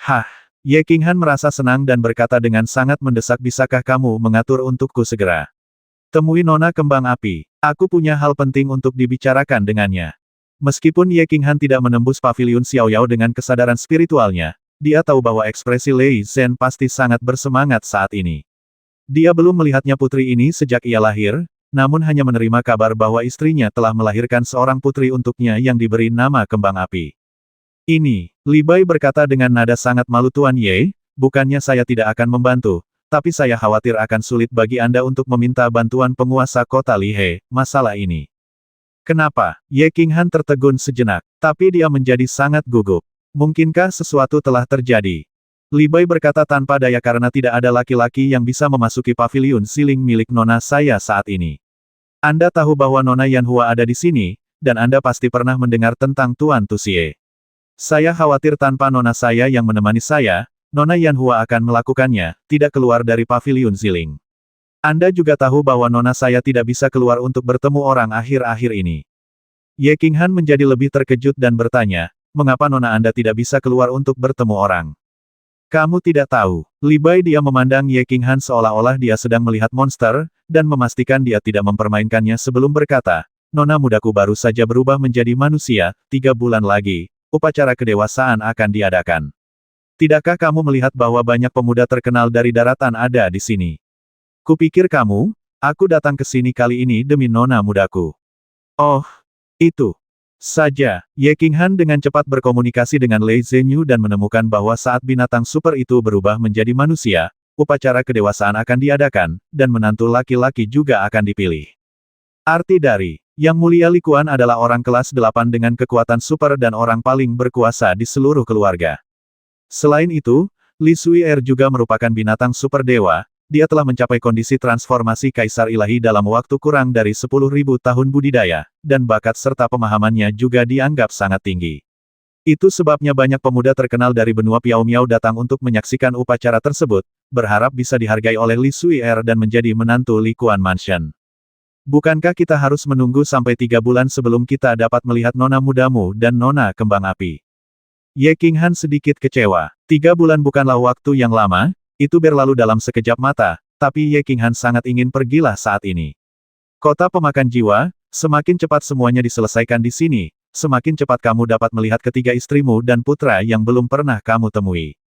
Hah, Ye Qinghan merasa senang dan berkata dengan sangat mendesak, bisakah kamu mengatur untukku segera? Temui Nona Kembang Api. Aku punya hal penting untuk dibicarakan dengannya. Meskipun Ye Qinghan tidak menembus paviliun Xiaoyao dengan kesadaran spiritualnya, dia tahu bahwa ekspresi Lei Zhen pasti sangat bersemangat saat ini. Dia belum melihatnya putri ini sejak ia lahir, namun hanya menerima kabar bahwa istrinya telah melahirkan seorang putri untuknya yang diberi nama Kembang Api. Ini, Li Bai berkata dengan nada sangat malu, Tuan Ye, bukannya saya tidak akan membantu, tapi saya khawatir akan sulit bagi Anda untuk meminta bantuan penguasa kota Lihe, masalah ini. Kenapa? Ye Qinghan tertegun sejenak, tapi dia menjadi sangat gugup. Mungkinkah sesuatu telah terjadi? Li Bai berkata tanpa daya karena tidak ada laki-laki yang bisa memasuki paviliun siling milik nona saya saat ini. Anda tahu bahwa Nona Yanhua ada di sini, dan Anda pasti pernah mendengar tentang Tuan Tuxie. Saya khawatir tanpa nona saya yang menemani saya, Nona Yanhua akan melakukannya, tidak keluar dari paviliun siling. Anda juga tahu bahwa nona saya tidak bisa keluar untuk bertemu orang akhir-akhir ini. Ye Qinghan menjadi lebih terkejut dan bertanya, mengapa nona Anda tidak bisa keluar untuk bertemu orang? Kamu tidak tahu. Li Bai dia memandang Ye Qinghan seolah-olah dia sedang melihat monster, dan memastikan dia tidak mempermainkannya sebelum berkata, Nona mudaku baru saja berubah menjadi manusia, 3 bulan lagi, upacara kedewasaan akan diadakan. Tidakkah kamu melihat bahwa banyak pemuda terkenal dari daratan ada di sini? Kupikir aku datang ke sini kali ini demi nona mudaku. Oh, itu saja. Ye Qinghan dengan cepat berkomunikasi dengan Lei Zhenyu dan menemukan bahwa saat binatang super itu berubah menjadi manusia, upacara kedewasaan akan diadakan, dan menantu laki-laki juga akan dipilih. Arti dari Yang Mulia Li Kuan adalah orang kelas 8 dengan kekuatan super dan orang paling berkuasa di seluruh keluarga. Selain itu, Li Suier juga merupakan binatang super dewa. Dia telah mencapai kondisi transformasi kaisar ilahi dalam waktu kurang dari 10.000 tahun budidaya, dan bakat serta pemahamannya juga dianggap sangat tinggi. Itu sebabnya banyak pemuda terkenal dari benua Piao Miao datang untuk menyaksikan upacara tersebut, berharap bisa dihargai oleh Li Suier dan menjadi menantu Li Kuan Mansion. Bukankah kita harus menunggu sampai 3 bulan sebelum kita dapat melihat nona mudamu dan nona kembang api? Ye Qinghan sedikit kecewa. 3 bulan bukanlah waktu yang lama, itu berlalu dalam sekejap mata, tapi Ye Qinghan sangat ingin pergilah saat ini. Kota pemakan jiwa, semakin cepat semuanya diselesaikan di sini, semakin cepat kamu dapat melihat ketiga istrimu dan putra yang belum pernah kamu temui.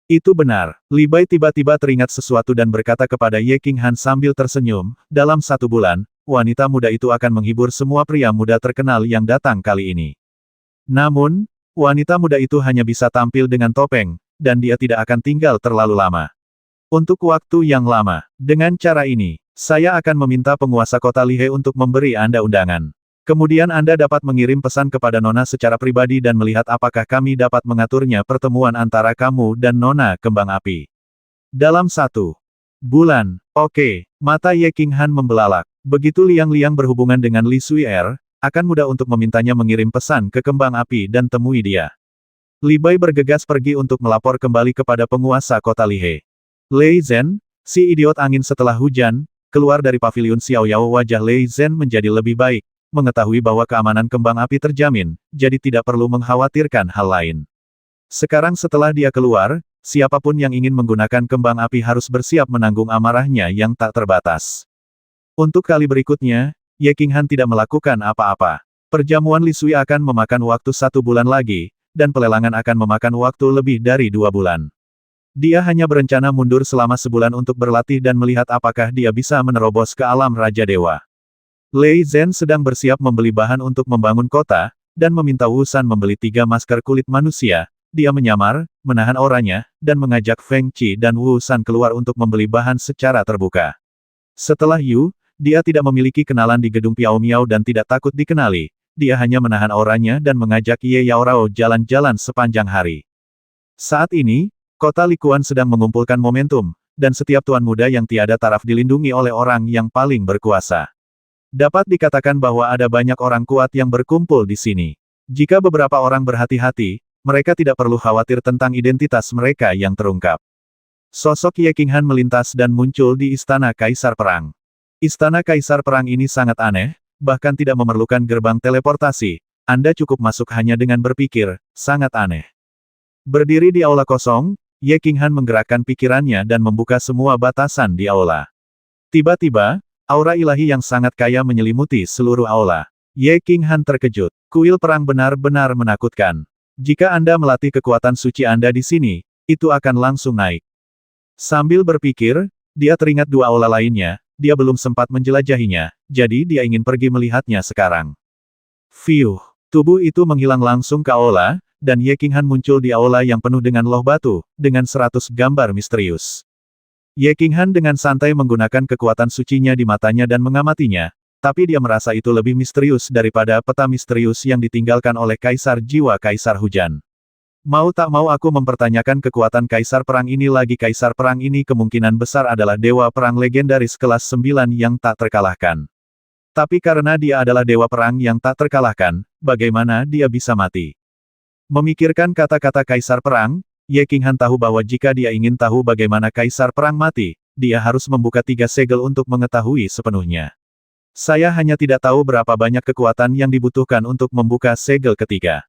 Itu benar. Li Bai tiba-tiba teringat sesuatu dan berkata kepada Ye Qinghan sambil tersenyum, dalam 1 bulan, wanita muda itu akan menghibur semua pria muda terkenal yang datang kali ini. Namun, wanita muda itu hanya bisa tampil dengan topeng, dan dia tidak akan tinggal terlalu lama. Untuk waktu yang lama, dengan cara ini, saya akan meminta penguasa kota Lihe untuk memberi Anda undangan. Kemudian Anda dapat mengirim pesan kepada Nona secara pribadi dan melihat apakah kami dapat mengaturnya pertemuan antara kamu dan Nona Kembang Api. Dalam 1 bulan, oke, mata Ye Qinghan membelalak. Begitu Liang-Liang berhubungan dengan Li Suier, akan mudah untuk memintanya mengirim pesan ke Kembang Api dan temui dia. Li Bai bergegas pergi untuk melapor kembali kepada penguasa kota Lihe. Lei Zhen, si idiot angin setelah hujan, keluar dari paviliun Xiaoyao. Wajah Lei Zhen menjadi lebih baik, mengetahui bahwa keamanan kembang api terjamin, jadi tidak perlu mengkhawatirkan hal lain. Sekarang setelah dia keluar, siapapun yang ingin menggunakan kembang api harus bersiap menanggung amarahnya yang tak terbatas. Untuk kali berikutnya, Ye Qinghan tidak melakukan apa-apa. Perjamuan Li Sui akan memakan waktu 1 bulan lagi, dan pelelangan akan memakan waktu lebih dari 2 bulan. Dia hanya berencana mundur selama sebulan untuk berlatih dan melihat apakah dia bisa menerobos ke alam Raja Dewa. Lei Zhen sedang bersiap membeli bahan untuk membangun kota, dan meminta Wu San membeli 3 masker kulit manusia. Dia menyamar, menahan auranya, dan mengajak Feng Qi dan Wu San keluar untuk membeli bahan secara terbuka. Setelah Yu, dia tidak memiliki kenalan di gedung Piao Miao dan tidak takut dikenali. Dia hanya menahan auranya dan mengajak Ye Yaorao jalan-jalan sepanjang hari. Saat ini, kota Likuan sedang mengumpulkan momentum, dan setiap tuan muda yang tiada taraf dilindungi oleh orang yang paling berkuasa. Dapat dikatakan bahwa ada banyak orang kuat yang berkumpul di sini. Jika beberapa orang berhati-hati, mereka tidak perlu khawatir tentang identitas mereka yang terungkap. Sosok Ye Qinghan melintas dan muncul di Istana Kaisar Perang. Istana Kaisar Perang ini sangat aneh, bahkan tidak memerlukan gerbang teleportasi, Anda cukup masuk hanya dengan berpikir, sangat aneh. Berdiri di aula kosong, Ye Qinghan menggerakkan pikirannya dan membuka semua batasan di aula. Tiba-tiba, aura ilahi yang sangat kaya menyelimuti seluruh aula. Ye Qinghan terkejut. Kuil perang benar-benar menakutkan. Jika Anda melatih kekuatan suci Anda di sini, itu akan langsung naik. Sambil berpikir, dia teringat dua aula lainnya, dia belum sempat menjelajahinya, jadi dia ingin pergi melihatnya sekarang. Fiuh, tubuh itu menghilang langsung ke aula, dan Ye Qinghan muncul di aula yang penuh dengan loh batu, dengan 100 gambar misterius. Ye Qinghan dengan santai menggunakan kekuatan sucinya di matanya dan mengamatinya, tapi dia merasa itu lebih misterius daripada peta misterius yang ditinggalkan oleh Kaisar Jiwa Kaisar Hujan. Mau tak mau aku mempertanyakan kekuatan Kaisar Perang ini lagi. Kaisar Perang ini kemungkinan besar adalah dewa perang legendaris kelas 9 yang tak terkalahkan. Tapi karena dia adalah dewa perang yang tak terkalahkan, bagaimana dia bisa mati? Memikirkan kata-kata Kaisar Perang, Ye Qinghan tahu bahwa jika dia ingin tahu bagaimana Kaisar Perang mati, dia harus membuka 3 segel untuk mengetahui sepenuhnya. Saya hanya tidak tahu berapa banyak kekuatan yang dibutuhkan untuk membuka segel ketiga.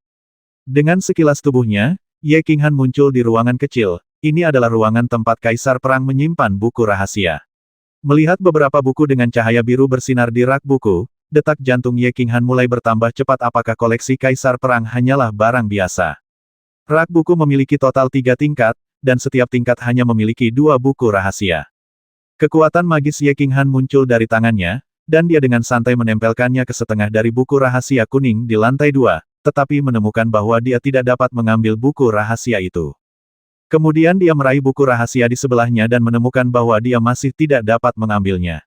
Dengan sekilas tubuhnya, Ye Qinghan muncul di ruangan kecil. Ini adalah ruangan tempat Kaisar Perang menyimpan buku rahasia. Melihat beberapa buku dengan cahaya biru bersinar di rak buku, detak jantung Ye Qinghan mulai bertambah cepat. Apakah koleksi Kaisar Perang hanyalah barang biasa? Rak buku memiliki total 3 tingkat, dan setiap tingkat hanya memiliki 2 buku rahasia. Kekuatan magis Ye Qinghan muncul dari tangannya, dan dia dengan santai menempelkannya ke setengah dari buku rahasia kuning di lantai 2, tetapi menemukan bahwa dia tidak dapat mengambil buku rahasia itu. Kemudian dia meraih buku rahasia di sebelahnya dan menemukan bahwa dia masih tidak dapat mengambilnya.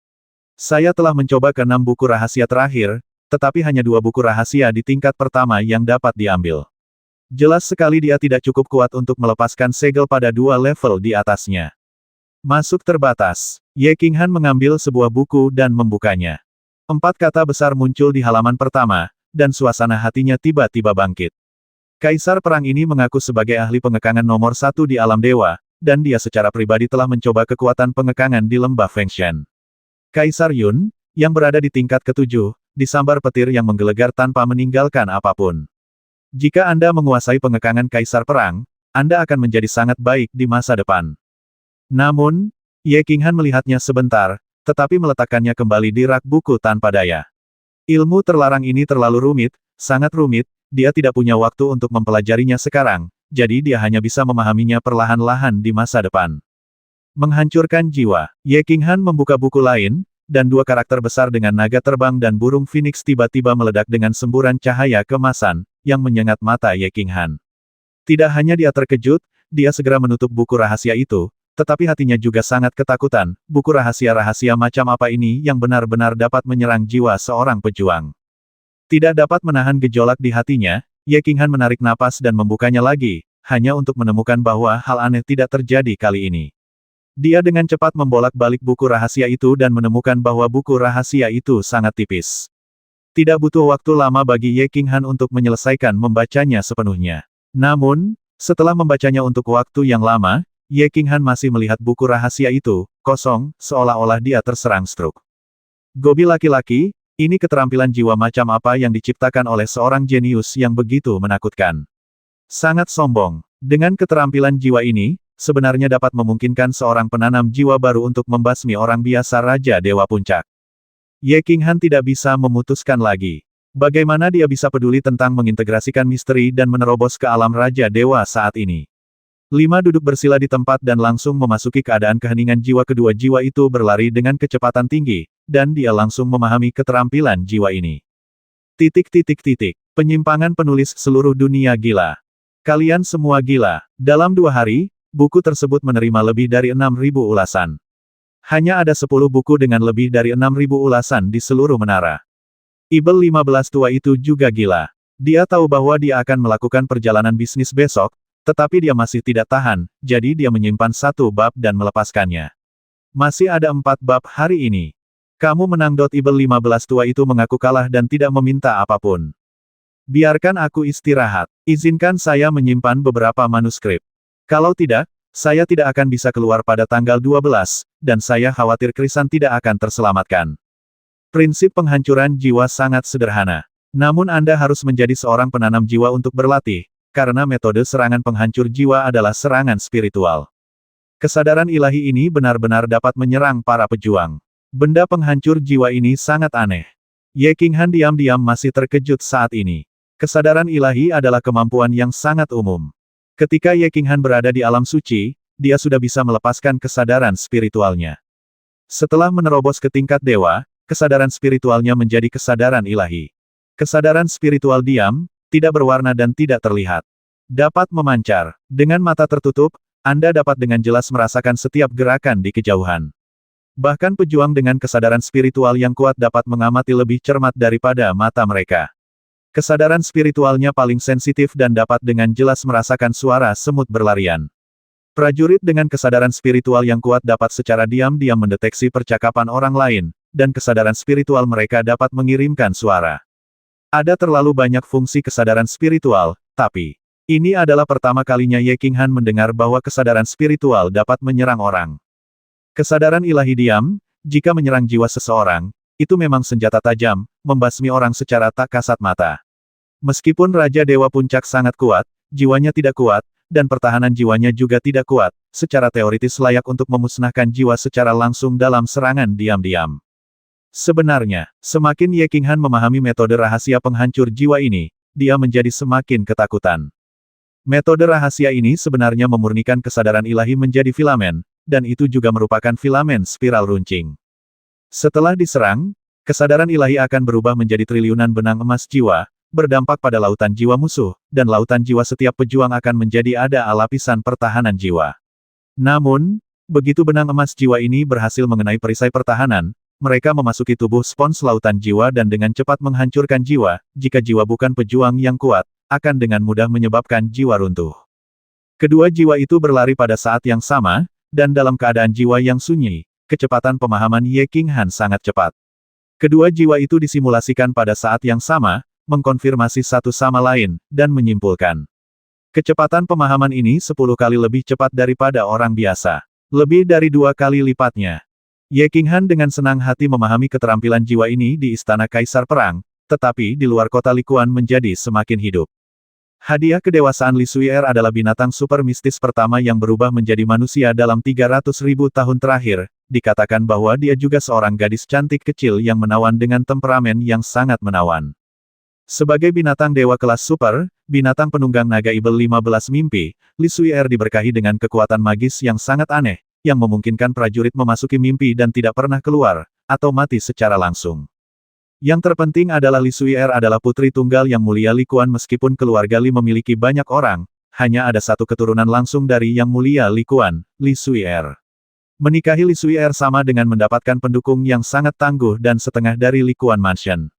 Saya telah mencoba ke 6 buku rahasia terakhir, tetapi hanya 2 buku rahasia di tingkat pertama yang dapat diambil. Jelas sekali dia tidak cukup kuat untuk melepaskan segel pada 2 level di atasnya. Masuk terbatas. Ye Qinghan mengambil sebuah buku dan membukanya. 4 kata besar muncul di halaman pertama, dan suasana hatinya tiba-tiba bangkit. Kaisar Perang ini mengaku sebagai ahli pengekangan nomor 1 di alam dewa, dan dia secara pribadi telah mencoba kekuatan pengekangan di lembah Fengshan. Kaisar Yun, yang berada di tingkat ke-7, disambar petir yang menggelegar tanpa meninggalkan apapun. Jika Anda menguasai pengekangan Kaisar Perang, Anda akan menjadi sangat baik di masa depan. Namun, Ye Qinghan melihatnya sebentar, tetapi meletakkannya kembali di rak buku tanpa daya. Ilmu terlarang ini terlalu rumit, sangat rumit, dia tidak punya waktu untuk mempelajarinya sekarang, jadi dia hanya bisa memahaminya perlahan-lahan di masa depan. Menghancurkan jiwa. Ye Qinghan membuka buku lain, dan 2 karakter besar dengan naga terbang dan burung phoenix tiba-tiba meledak dengan semburan cahaya kemasan, yang menyengat mata Ye Qinghan. Tidak hanya dia terkejut, dia segera menutup buku rahasia itu, tetapi hatinya juga sangat ketakutan. Buku rahasia-rahasia macam apa ini yang benar-benar dapat menyerang jiwa seorang pejuang? Tidak dapat menahan gejolak di hatinya, Ye Qinghan menarik napas dan membukanya lagi, hanya untuk menemukan bahwa hal aneh tidak terjadi kali ini. Dia dengan cepat membolak-balik buku rahasia itu dan menemukan bahwa buku rahasia itu sangat tipis. Tidak butuh waktu lama bagi Ye Qinghan untuk menyelesaikan membacanya sepenuhnya. Namun, setelah membacanya untuk waktu yang lama, Ye Qinghan masih melihat buku rahasia itu, kosong, seolah-olah dia terserang stroke. Gobi laki-laki, ini keterampilan jiwa macam apa yang diciptakan oleh seorang jenius yang begitu menakutkan. Sangat sombong. Dengan keterampilan jiwa ini, sebenarnya dapat memungkinkan seorang penanam jiwa baru untuk membasmi orang biasa Raja Dewa Puncak. Ye Qinghan tidak bisa memutuskan lagi. Bagaimana dia bisa peduli tentang mengintegrasikan misteri dan menerobos ke alam Raja Dewa saat ini? 5 duduk bersila di tempat dan langsung memasuki keadaan keheningan jiwa. Kedua jiwa itu berlari dengan kecepatan tinggi, dan dia langsung memahami keterampilan jiwa ini. Penyimpangan penulis seluruh dunia gila. Kalian semua gila. Dalam 2 hari, buku tersebut menerima lebih dari 6.000 ulasan. Hanya ada 10 buku dengan lebih dari 6.000 ulasan di seluruh menara. Ibel 15 tua itu juga gila. Dia tahu bahwa dia akan melakukan perjalanan bisnis besok, tetapi dia masih tidak tahan, jadi dia menyimpan 1 bab dan melepaskannya. Masih ada 4 bab hari ini. Kamu menang. Ibel 15 tua itu mengaku kalah dan tidak meminta apapun. Biarkan aku istirahat. Izinkan saya menyimpan beberapa manuskrip. Kalau tidak, saya tidak akan bisa keluar pada tanggal 12, dan saya khawatir Krisan tidak akan terselamatkan. Prinsip penghancuran jiwa sangat sederhana. Namun Anda harus menjadi seorang penanam jiwa untuk berlatih, karena metode serangan penghancur jiwa adalah serangan spiritual. Kesadaran ilahi ini benar-benar dapat menyerang para pejuang. Benda penghancur jiwa ini sangat aneh. Ye Qinghan diam-diam masih terkejut saat ini. Kesadaran ilahi adalah kemampuan yang sangat umum. Ketika Ye Qinghan berada di alam suci, dia sudah bisa melepaskan kesadaran spiritualnya. Setelah menerobos ke tingkat dewa, kesadaran spiritualnya menjadi kesadaran ilahi. Kesadaran spiritual diam, tidak berwarna dan tidak terlihat. Dapat memancar. Dengan mata tertutup, Anda dapat dengan jelas merasakan setiap gerakan di kejauhan. Bahkan pejuang dengan kesadaran spiritual yang kuat dapat mengamati lebih cermat daripada mata mereka. Kesadaran spiritualnya paling sensitif dan dapat dengan jelas merasakan suara semut berlarian. Prajurit dengan kesadaran spiritual yang kuat dapat secara diam-diam mendeteksi percakapan orang lain, dan kesadaran spiritual mereka dapat mengirimkan suara. Ada terlalu banyak fungsi kesadaran spiritual, tapi ini adalah pertama kalinya Ye Qinghan mendengar bahwa kesadaran spiritual dapat menyerang orang. Kesadaran ilahi diam, jika menyerang jiwa seseorang, itu memang senjata tajam, membasmi orang secara tak kasat mata. Meskipun Raja Dewa Puncak sangat kuat, jiwanya tidak kuat, dan pertahanan jiwanya juga tidak kuat, secara teoritis layak untuk memusnahkan jiwa secara langsung dalam serangan diam-diam. Sebenarnya, semakin Ye Qinghan memahami metode rahasia penghancur jiwa ini, dia menjadi semakin ketakutan. Metode rahasia ini sebenarnya memurnikan kesadaran ilahi menjadi filamen, dan itu juga merupakan filamen spiral runcing. Setelah diserang, kesadaran ilahi akan berubah menjadi triliunan benang emas jiwa, berdampak pada lautan jiwa musuh, dan lautan jiwa setiap pejuang akan menjadi ada lapisan pertahanan jiwa. Namun, begitu benang emas jiwa ini berhasil mengenai perisai pertahanan, mereka memasuki tubuh spons lautan jiwa dan dengan cepat menghancurkan jiwa, jika jiwa bukan pejuang yang kuat, akan dengan mudah menyebabkan jiwa runtuh. Kedua jiwa itu berlari pada saat yang sama, dan dalam keadaan jiwa yang sunyi, kecepatan pemahaman Ye Qinghan sangat cepat. Kedua jiwa itu disimulasikan pada saat yang sama, mengkonfirmasi satu sama lain, dan menyimpulkan. Kecepatan pemahaman ini 10 kali lebih cepat daripada orang biasa. Lebih dari 2 kali lipatnya. Ye Qinghan dengan senang hati memahami keterampilan jiwa ini di Istana Kaisar Perang, tetapi di luar kota Likuan menjadi semakin hidup. Hadiah kedewasaan Li Suier adalah binatang super mistis pertama yang berubah menjadi manusia dalam 300.000 tahun terakhir, dikatakan bahwa dia juga seorang gadis cantik kecil yang menawan dengan temperamen yang sangat menawan. Sebagai binatang dewa kelas super, binatang penunggang naga Ibel 15 mimpi, Li Suier diberkahi dengan kekuatan magis yang sangat aneh, yang memungkinkan prajurit memasuki mimpi dan tidak pernah keluar, atau mati secara langsung. Yang terpenting adalah Li Suier adalah putri tunggal yang mulia Likuan meskipun keluarga Li memiliki banyak orang, hanya ada satu keturunan langsung dari yang mulia Likuan, Li Suier. Menikahi Li Suier sama dengan mendapatkan pendukung yang sangat tangguh dan setengah dari Likuan Mansion.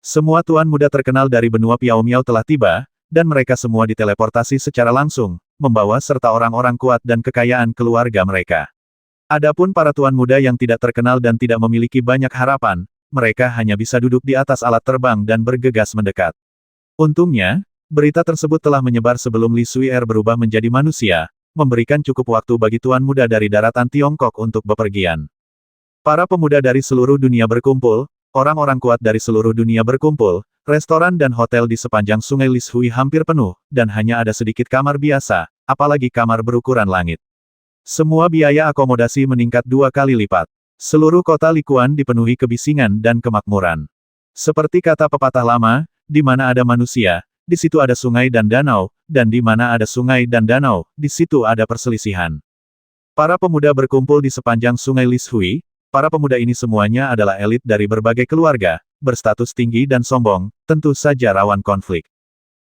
Semua tuan muda terkenal dari benua Piao Miao telah tiba, dan mereka semua diteleportasi secara langsung, membawa serta orang-orang kuat dan kekayaan keluarga mereka. Adapun para tuan muda yang tidak terkenal dan tidak memiliki banyak harapan, mereka hanya bisa duduk di atas alat terbang dan bergegas mendekat. Untungnya, berita tersebut telah menyebar sebelum Li Suier berubah menjadi manusia, memberikan cukup waktu bagi tuan muda dari daratan Tiongkok untuk bepergian. Para pemuda dari seluruh dunia berkumpul, orang-orang kuat dari seluruh dunia berkumpul, restoran dan hotel di sepanjang sungai Lishui hampir penuh, dan hanya ada sedikit kamar biasa, apalagi kamar berukuran langit. Semua biaya akomodasi meningkat 2 kali lipat. Seluruh kota Likuan dipenuhi kebisingan dan kemakmuran. Seperti kata pepatah lama, di mana ada manusia, di situ ada sungai dan danau, dan di mana ada sungai dan danau, di situ ada perselisihan. Para pemuda berkumpul di sepanjang sungai Lishui, para pemuda ini semuanya adalah elit dari berbagai keluarga, berstatus tinggi dan sombong, tentu saja rawan konflik.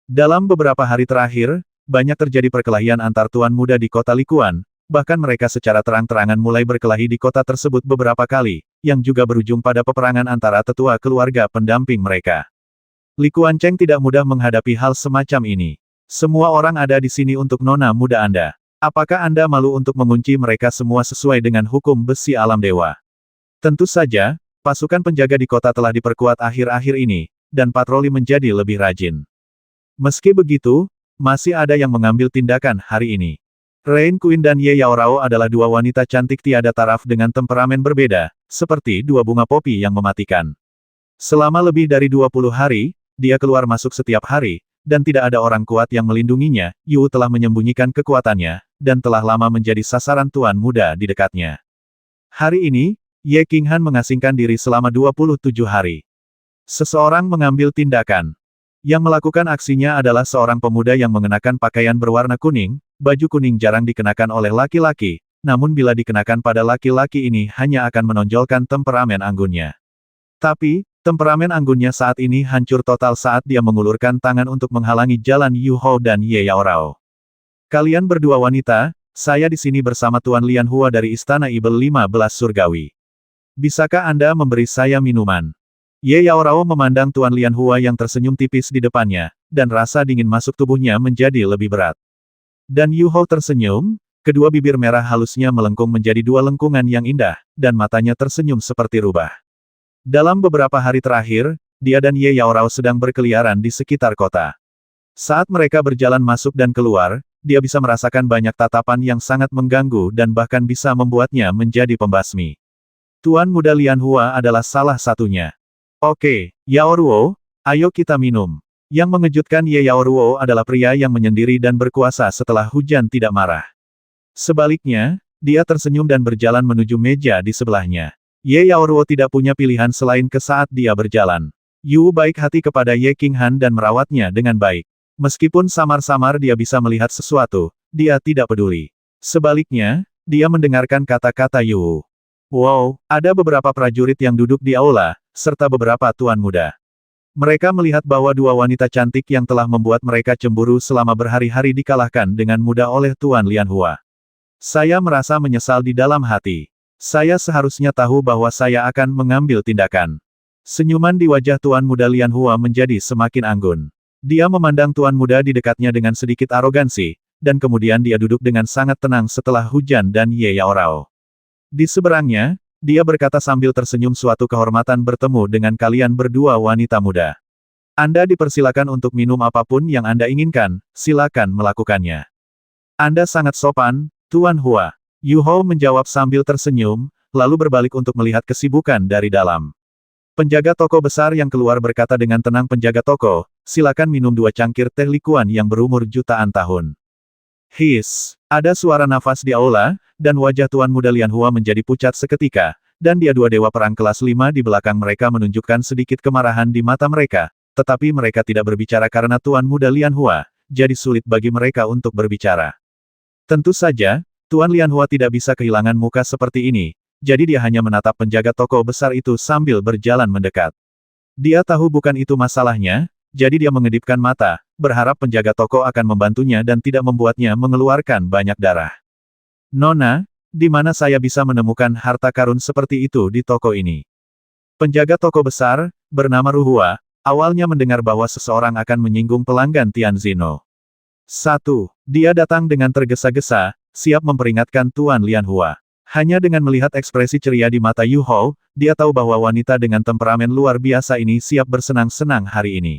Dalam beberapa hari terakhir, banyak terjadi perkelahian antar tuan muda di kota Likuan, bahkan mereka secara terang-terangan mulai berkelahi di kota tersebut beberapa kali, yang juga berujung pada peperangan antara tetua keluarga pendamping mereka. Likuan Cheng tidak mudah menghadapi hal semacam ini. Semua orang ada di sini untuk nona muda Anda. Apakah Anda malu untuk mengunci mereka semua sesuai dengan hukum besi alam dewa? Tentu saja, pasukan penjaga di kota telah diperkuat akhir-akhir ini, dan patroli menjadi lebih rajin. Meski begitu, masih ada yang mengambil tindakan hari ini. Rain Queen dan Ye Yaorao adalah dua wanita cantik tiada taraf dengan temperamen berbeda, seperti dua bunga popi yang mematikan. Selama lebih dari 20 hari, dia keluar masuk setiap hari, dan tidak ada orang kuat yang melindunginya, Yu telah menyembunyikan kekuatannya, dan telah lama menjadi sasaran tuan muda di dekatnya. Hari ini, Ye Qinghan mengasingkan diri selama 27 hari. Seseorang mengambil tindakan. Yang melakukan aksinya adalah seorang pemuda yang mengenakan pakaian berwarna kuning, baju kuning jarang dikenakan oleh laki-laki, namun bila dikenakan pada laki-laki ini hanya akan menonjolkan temperamen anggunnya. Tapi, temperamen anggunnya saat ini hancur total saat dia mengulurkan tangan untuk menghalangi jalan Yu Hou dan Ye Yaorao. Kalian berdua wanita, saya di sini bersama Tuan Lian Hua dari Istana Ibel 15 Surgawi. Bisakah Anda memberi saya minuman? Ye Yaorao memandang Tuan Lian Hua yang tersenyum tipis di depannya, dan rasa dingin masuk tubuhnya menjadi lebih berat. Dan Yu Hou tersenyum, kedua bibir merah halusnya melengkung menjadi dua lengkungan yang indah, dan matanya tersenyum seperti rubah. Dalam beberapa hari terakhir, dia dan Ye Yaorao sedang berkeliaran di sekitar kota. Saat mereka berjalan masuk dan keluar, dia bisa merasakan banyak tatapan yang sangat mengganggu dan bahkan bisa membuatnya menjadi pembasmi. Tuan Muda Lian Hua adalah salah satunya. Oke, Yaoruo, ayo kita minum. Yang mengejutkan Ye Yaoruo adalah pria yang menyendiri dan berkuasa setelah hujan tidak marah. Sebaliknya, dia tersenyum dan berjalan menuju meja di sebelahnya. Ye Yaoruo tidak punya pilihan selain ke saat dia berjalan. Yu baik hati kepada Ye Qinghan dan merawatnya dengan baik. Meskipun samar-samar dia bisa melihat sesuatu, dia tidak peduli. Sebaliknya, dia mendengarkan kata-kata Yu. Wow, ada beberapa prajurit yang duduk di aula, serta beberapa tuan muda. Mereka melihat bahwa dua wanita cantik yang telah membuat mereka cemburu selama berhari-hari dikalahkan dengan mudah oleh Tuan Lian Hua. Saya merasa menyesal di dalam hati. Saya seharusnya tahu bahwa saya akan mengambil tindakan. Senyuman di wajah Tuan Muda Lian Hua menjadi semakin anggun. Dia memandang Tuan Muda di dekatnya dengan sedikit arogansi, dan kemudian dia duduk dengan sangat tenang setelah hujan dan Ye Yaorao. Di seberangnya, dia berkata sambil tersenyum, suatu kehormatan bertemu dengan kalian berdua wanita muda. Anda dipersilakan untuk minum apapun yang Anda inginkan, silakan melakukannya. Anda sangat sopan, Tuan Hua. Yu Hou menjawab sambil tersenyum, lalu berbalik untuk melihat kesibukan dari dalam. Penjaga toko besar yang keluar berkata dengan tenang, penjaga toko, silakan minum 2 cangkir teh likuan yang berumur jutaan tahun. His, ada suara nafas di aula, dan wajah Tuan Muda Lian Hua menjadi pucat seketika, dan dia dua dewa perang kelas 5 di belakang mereka menunjukkan sedikit kemarahan di mata mereka, tetapi mereka tidak berbicara karena Tuan Muda Lian Hua, jadi sulit bagi mereka untuk berbicara. Tentu saja, Tuan Lian Hua tidak bisa kehilangan muka seperti ini, jadi dia hanya menatap penjaga toko besar itu sambil berjalan mendekat. Dia tahu bukan itu masalahnya, jadi dia mengedipkan mata, berharap penjaga toko akan membantunya dan tidak membuatnya mengeluarkan banyak darah. Nona, di mana saya bisa menemukan harta karun seperti itu di toko ini? Penjaga toko besar, bernama Ruhua, awalnya mendengar bahwa seseorang akan menyinggung pelanggan Tianzino. 1. Dia datang dengan tergesa-gesa, siap memperingatkan Tuan Lian Hua. Hanya dengan melihat ekspresi ceria di mata Yu Hou, dia tahu bahwa wanita dengan temperamen luar biasa ini siap bersenang-senang hari ini.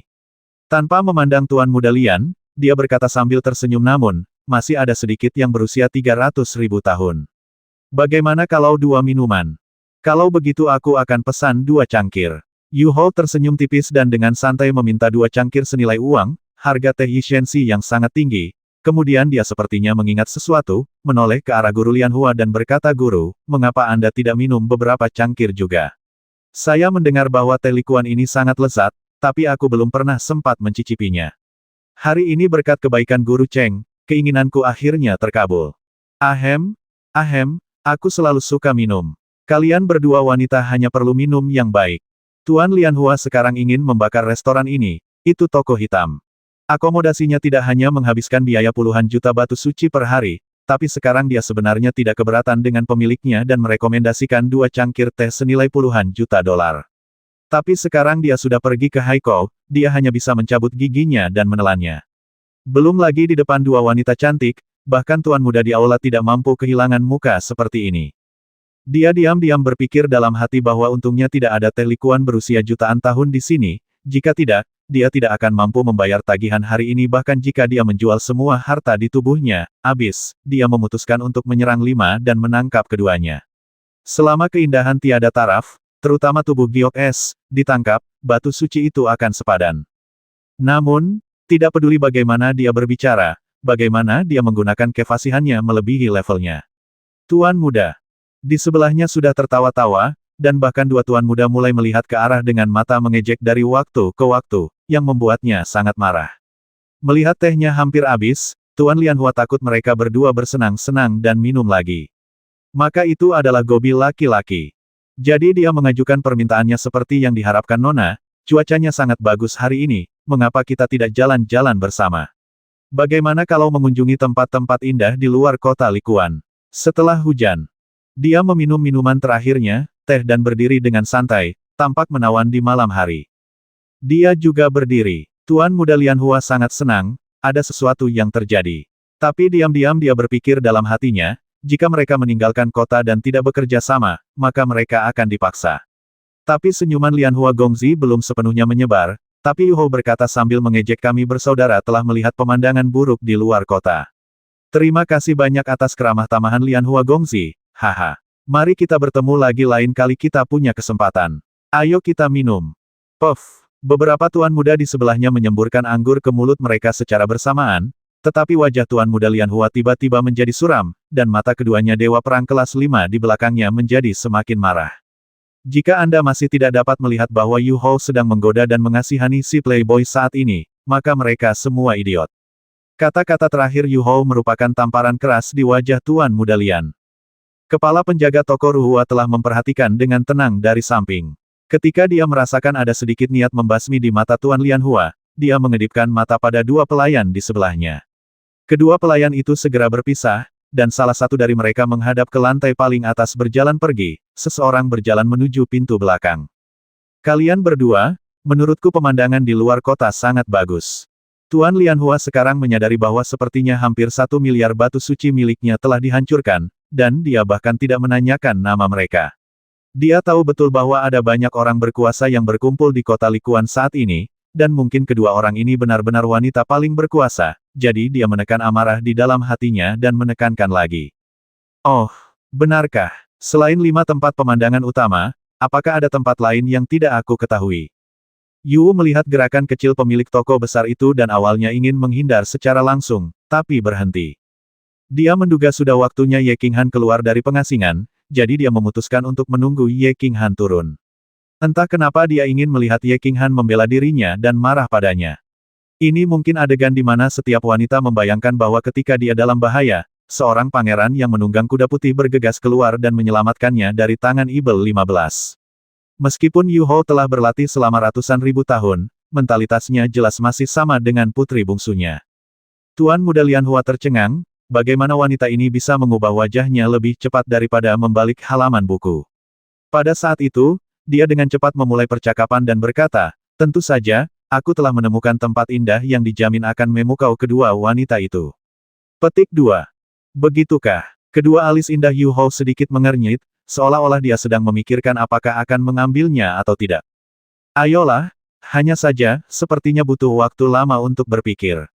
Tanpa memandang Tuan Muda Lian, dia berkata sambil tersenyum, namun, masih ada sedikit yang berusia 300.000 tahun. Bagaimana kalau 2 minuman? Kalau begitu aku akan pesan 2 cangkir. Yu Hou tersenyum tipis dan dengan santai meminta 2 cangkir senilai uang, harga teh Yishensi yang sangat tinggi. Kemudian dia sepertinya mengingat sesuatu, menoleh ke arah Guru Lian Hua dan berkata, Guru, mengapa Anda tidak minum beberapa cangkir juga? Saya mendengar bahwa teh likuan ini sangat lezat, tapi aku belum pernah sempat mencicipinya. Hari ini berkat kebaikan Guru Cheng, keinginanku akhirnya terkabul. Ahem, aku selalu suka minum. Kalian berdua wanita hanya perlu minum yang baik. Tuan Lian Hua sekarang ingin membakar restoran ini, itu toko hitam. Akomodasinya tidak hanya menghabiskan biaya puluhan juta batu suci per hari, tapi sekarang dia sebenarnya tidak keberatan dengan pemiliknya dan merekomendasikan 2 cangkir teh senilai puluhan juta dolar. Tapi sekarang dia sudah pergi ke Haikou, dia hanya bisa mencabut giginya dan menelannya. Belum lagi di depan 2 wanita cantik, bahkan tuan muda di aula tidak mampu kehilangan muka seperti ini. Dia diam-diam berpikir dalam hati bahwa untungnya tidak ada teh likuan berusia jutaan tahun di sini, jika tidak, dia tidak akan mampu membayar tagihan hari ini bahkan jika dia menjual semua harta di tubuhnya. Habis, dia memutuskan untuk menyerang 5 dan menangkap keduanya. Selama keindahan tiada taraf, terutama tubuh Giok Es, ditangkap, batu suci itu akan sepadan. Namun, Tidak peduli bagaimana dia berbicara, bagaimana dia menggunakan kefasihannya melebihi levelnya. Tuan muda. Di sebelahnya sudah tertawa-tawa, dan bahkan dua tuan muda mulai melihat ke arah dengan mata mengejek dari waktu ke waktu, yang membuatnya sangat marah. Melihat tehnya hampir habis, Tuan Lianhua takut mereka berdua bersenang-senang dan minum lagi. Maka itu adalah gobi laki-laki. Jadi dia mengajukan permintaannya seperti yang diharapkan Nona, cuacanya sangat bagus hari ini, mengapa kita tidak jalan-jalan bersama? Bagaimana kalau mengunjungi tempat-tempat indah di luar kota Likuan? Setelah hujan, dia meminum minuman terakhirnya, teh dan berdiri dengan santai, tampak menawan di malam hari. Dia juga berdiri. Tuan muda Lianhua sangat senang, ada sesuatu yang terjadi. Tapi diam-diam dia berpikir dalam hatinya, jika mereka meninggalkan kota dan tidak bekerja sama, maka mereka akan dipaksa. Tapi senyuman Lianhua Gongzi belum sepenuhnya menyebar, tapi Yu Hou berkata sambil mengejek, kami bersaudara telah melihat pemandangan buruk di luar kota. Terima kasih banyak atas keramah tamahan Lianhua Gongzi, haha. Mari kita bertemu lagi lain kali kita punya kesempatan. Ayo kita minum. Puff. Beberapa tuan muda di sebelahnya menyemburkan anggur ke mulut mereka secara bersamaan, tetapi wajah Tuan Muda Lianhua tiba-tiba menjadi suram, dan mata keduanya Dewa Perang kelas 5 di belakangnya menjadi semakin marah. Jika Anda masih tidak dapat melihat bahwa Yu Hou sedang menggoda dan mengasihani si playboy saat ini, maka mereka semua idiot. Kata-kata terakhir Yu Hou merupakan tamparan keras di wajah Tuan Muda Lian. Kepala penjaga toko Ruhua telah memperhatikan dengan tenang dari samping. Ketika dia merasakan ada sedikit niat membasmi di mata Tuan Lianhua, dia mengedipkan mata pada dua pelayan di sebelahnya. Kedua pelayan itu segera berpisah, dan salah satu dari mereka menghadap ke lantai paling atas berjalan pergi, seseorang berjalan menuju pintu belakang. Kalian berdua, menurutku pemandangan di luar kota sangat bagus. Tuan Lianhua sekarang menyadari bahwa sepertinya hampir 1 miliar batu suci miliknya telah dihancurkan, dan dia bahkan tidak menanyakan nama mereka. Dia tahu betul bahwa ada banyak orang berkuasa yang berkumpul di kota Likuan saat ini, dan mungkin kedua orang ini benar-benar wanita paling berkuasa, jadi dia menekan amarah di dalam hatinya dan menekankan lagi. Oh, benarkah? Selain 5 tempat pemandangan utama, apakah ada tempat lain yang tidak aku ketahui? Yu melihat gerakan kecil pemilik toko besar itu dan awalnya ingin menghindar secara langsung, tapi berhenti. Dia menduga sudah waktunya Ye Qinghan keluar dari pengasingan, jadi dia memutuskan untuk menunggu Ye Qinghan turun. Entah kenapa dia ingin melihat Ye Qinghan membela dirinya dan marah padanya. Ini mungkin adegan di mana setiap wanita membayangkan bahwa ketika dia dalam bahaya, seorang pangeran yang menunggang kuda putih bergegas keluar dan menyelamatkannya dari tangan Ibel 15. Meskipun Yu Hou telah berlatih selama ratusan ribu tahun, mentalitasnya jelas masih sama dengan putri bungsunya. Tuan Muda Lianhua tercengang, bagaimana wanita ini bisa mengubah wajahnya lebih cepat daripada membalik halaman buku. Pada saat itu, dia dengan cepat memulai percakapan dan berkata, tentu saja, aku telah menemukan tempat indah yang dijamin akan memukau kedua wanita itu. Petik 2. Begitukah? Kedua alis indah Yu Hou sedikit mengernyit, seolah-olah dia sedang memikirkan apakah akan mengambilnya atau tidak. Ayolah, hanya saja, sepertinya butuh waktu lama untuk berpikir.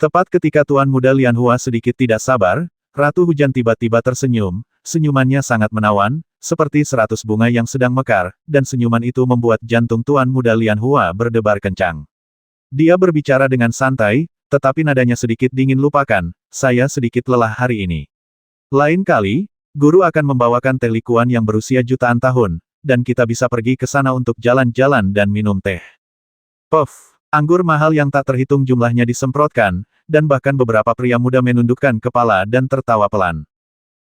Tepat ketika Tuan Muda Lianhua sedikit tidak sabar, Ratu Hujan tiba-tiba tersenyum, senyumannya sangat menawan, seperti 100 bunga yang sedang mekar, dan senyuman itu membuat jantung Tuan Muda Lianhua berdebar kencang. Dia berbicara dengan santai, tetapi nadanya sedikit dingin, lupakan, saya sedikit lelah hari ini. Lain kali, guru akan membawakan teh Likuan yang berusia jutaan tahun, dan kita bisa pergi ke sana untuk jalan-jalan dan minum teh. Puff, anggur mahal yang tak terhitung jumlahnya disemprotkan, dan bahkan beberapa pria muda menundukkan kepala dan tertawa pelan.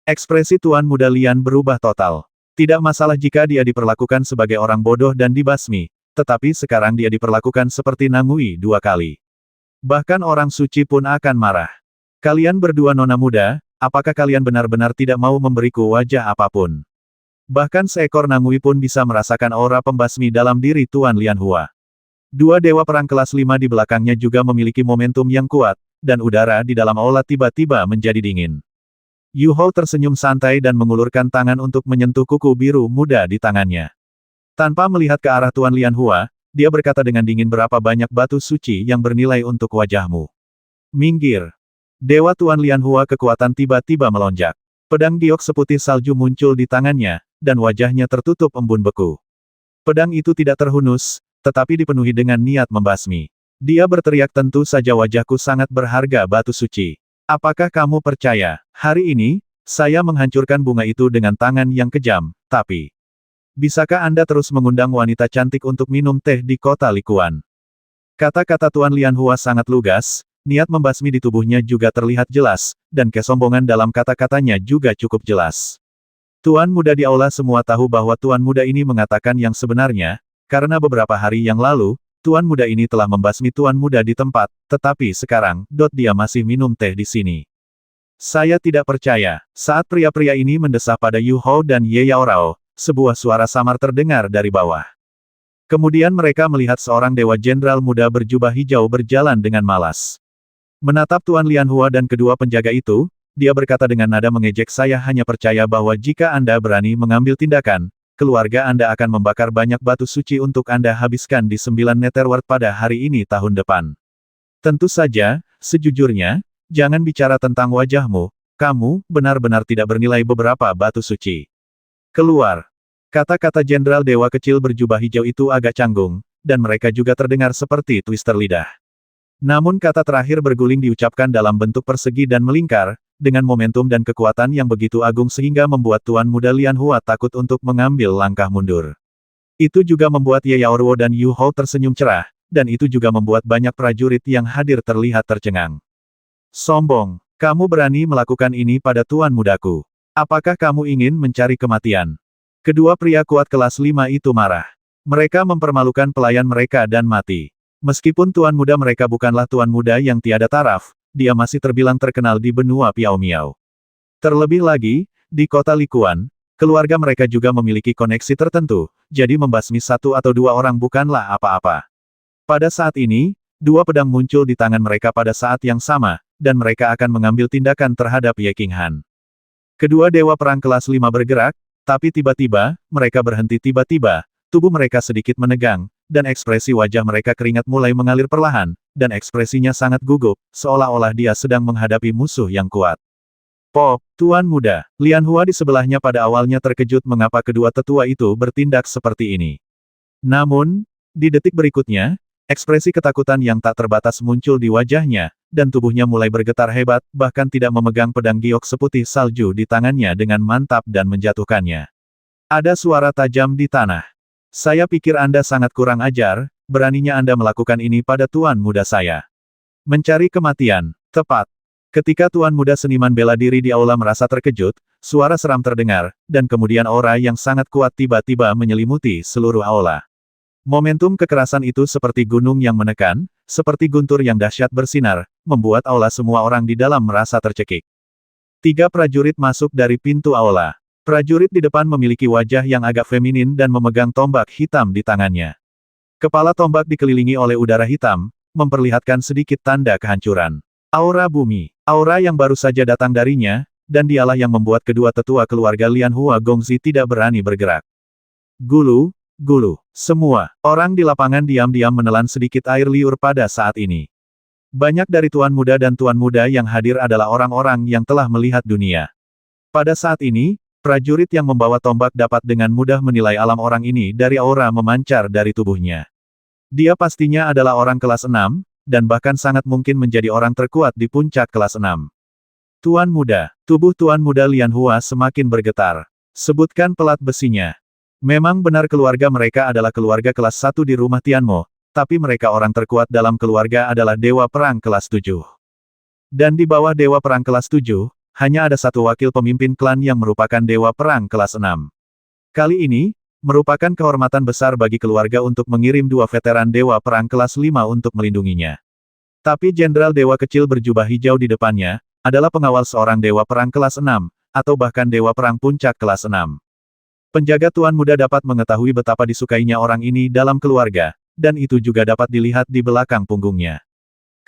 Ekspresi Tuan Muda Lian berubah total. Tidak masalah jika dia diperlakukan sebagai orang bodoh dan dibasmi, tetapi sekarang dia diperlakukan seperti Nangui 2 kali. Bahkan orang suci pun akan marah. Kalian berdua nona muda, apakah kalian benar-benar tidak mau memberiku wajah apapun? Bahkan seekor Nangui pun bisa merasakan aura pembasmi dalam diri Tuan Lianhua. Dua dewa perang kelas 5 di belakangnya juga memiliki momentum yang kuat, dan udara di dalam aula tiba-tiba menjadi dingin. Yu Hou tersenyum santai dan mengulurkan tangan untuk menyentuh kuku biru muda di tangannya. Tanpa melihat ke arah Tuan Lianhua, dia berkata dengan dingin, berapa banyak batu suci yang bernilai untuk wajahmu. Minggir. Dewa Tuan Lianhua kekuatan tiba-tiba melonjak. Pedang giok seputih salju muncul di tangannya, dan wajahnya tertutup embun beku. Pedang itu tidak terhunus, tetapi dipenuhi dengan niat membasmi. Dia berteriak, tentu saja wajahku sangat berharga batu suci. Apakah kamu percaya, hari ini, saya menghancurkan bunga itu dengan tangan yang kejam, tapi... Bisakah Anda terus mengundang wanita cantik untuk minum teh di kota Likuan? Kata-kata Tuan Lianhua sangat lugas, niat membasmi di tubuhnya juga terlihat jelas, dan kesombongan dalam kata-katanya juga cukup jelas. Tuan muda di aula semua tahu bahwa Tuan muda ini mengatakan yang sebenarnya, karena beberapa hari yang lalu, Tuan muda ini telah membasmi Tuan muda di tempat, tetapi sekarang, dia masih minum teh di sini. Saya tidak percaya. Saat pria-pria ini mendesah pada Yu Hou dan Ye Yaorao, sebuah suara samar terdengar dari bawah. Kemudian mereka melihat seorang dewa jenderal muda berjubah hijau berjalan dengan malas. Menatap Tuan Lianhua dan kedua penjaga itu, dia berkata dengan nada mengejek, saya hanya percaya bahwa jika Anda berani mengambil tindakan, keluarga Anda akan membakar banyak batu suci untuk Anda habiskan di 9 Netherworld pada hari ini tahun depan. Tentu saja, sejujurnya, jangan bicara tentang wajahmu, kamu benar-benar tidak bernilai beberapa batu suci. Keluar. Kata-kata Jenderal Dewa Kecil berjubah hijau itu agak canggung, dan mereka juga terdengar seperti twister lidah. Namun kata terakhir berguling diucapkan dalam bentuk persegi dan melingkar, dengan momentum dan kekuatan yang begitu agung sehingga membuat Tuan Muda Lianhua takut untuk mengambil langkah mundur. Itu juga membuat Ye Yaoruo dan Yu Hou tersenyum cerah, dan itu juga membuat banyak prajurit yang hadir terlihat tercengang. Sombong, kamu berani melakukan ini pada Tuan Mudaku. Apakah kamu ingin mencari kematian? Kedua pria kuat kelas 5 itu marah. Mereka mempermalukan pelayan mereka dan mati. Meskipun Tuan Muda mereka bukanlah Tuan Muda yang tiada taraf, dia masih terbilang terkenal di benua Piao Miao. Terlebih lagi, di kota Likuan, keluarga mereka juga memiliki koneksi tertentu, jadi membasmi satu atau dua orang bukanlah apa-apa. Pada saat ini, dua pedang muncul di tangan mereka pada saat yang sama, dan mereka akan mengambil tindakan terhadap Ye Qinghan. Kedua dewa perang kelas 5 bergerak, tapi tiba-tiba, mereka berhenti tiba-tiba, tubuh mereka sedikit menegang, dan ekspresi wajah mereka keringat mulai mengalir perlahan, dan ekspresinya sangat gugup, seolah-olah dia sedang menghadapi musuh yang kuat. Pop, Tuan Muda, Lianhua di sebelahnya pada awalnya terkejut mengapa kedua tetua itu bertindak seperti ini. Namun, di detik berikutnya, ekspresi ketakutan yang tak terbatas muncul di wajahnya, dan tubuhnya mulai bergetar hebat, bahkan tidak memegang pedang giok seputih salju di tangannya dengan mantap dan menjatuhkannya. Ada suara tajam di tanah. Saya pikir Anda sangat kurang ajar, beraninya Anda melakukan ini pada Tuan Muda saya. Mencari kematian, tepat. Ketika Tuan Muda seniman bela diri di aula merasa terkejut, suara seram terdengar, dan kemudian aura yang sangat kuat tiba-tiba menyelimuti seluruh aula. Momentum kekerasan itu seperti gunung yang menekan, seperti guntur yang dahsyat bersinar, membuat aula semua orang di dalam merasa tercekik. 3 prajurit masuk dari pintu aula. Prajurit di depan memiliki wajah yang agak feminin dan memegang tombak hitam di tangannya. Kepala tombak dikelilingi oleh udara hitam, memperlihatkan sedikit tanda kehancuran. Aura bumi, aura yang baru saja datang darinya, dan dialah yang membuat kedua tetua keluarga Lianhua Gongzi tidak berani bergerak. Gulu, gulu, semua orang di lapangan diam-diam menelan sedikit air liur pada saat ini. Banyak dari Tuan Muda dan Tuan Muda yang hadir adalah orang-orang yang telah melihat dunia. Pada saat ini, prajurit yang membawa tombak dapat dengan mudah menilai alam orang ini dari aura memancar dari tubuhnya. Dia pastinya adalah orang kelas 6, dan bahkan sangat mungkin menjadi orang terkuat di puncak kelas 6. Tuan Muda, tubuh Tuan Muda Lianhua semakin bergetar. Sebutkan pelat besinya. Memang benar keluarga mereka adalah keluarga kelas 1 di rumah Tianmo, tapi mereka orang terkuat dalam keluarga adalah Dewa Perang kelas 7. Dan di bawah Dewa Perang kelas 7, hanya ada satu wakil pemimpin klan yang merupakan Dewa Perang kelas 6. Kali ini, merupakan kehormatan besar bagi keluarga untuk mengirim 2 veteran Dewa Perang kelas 5 untuk melindunginya. Tapi Jenderal Dewa Kecil berjubah hijau di depannya, adalah pengawal seorang Dewa Perang kelas 6, atau bahkan Dewa Perang puncak kelas 6. Penjaga Tuan Muda dapat mengetahui betapa disukainya orang ini dalam keluarga, dan itu juga dapat dilihat di belakang punggungnya.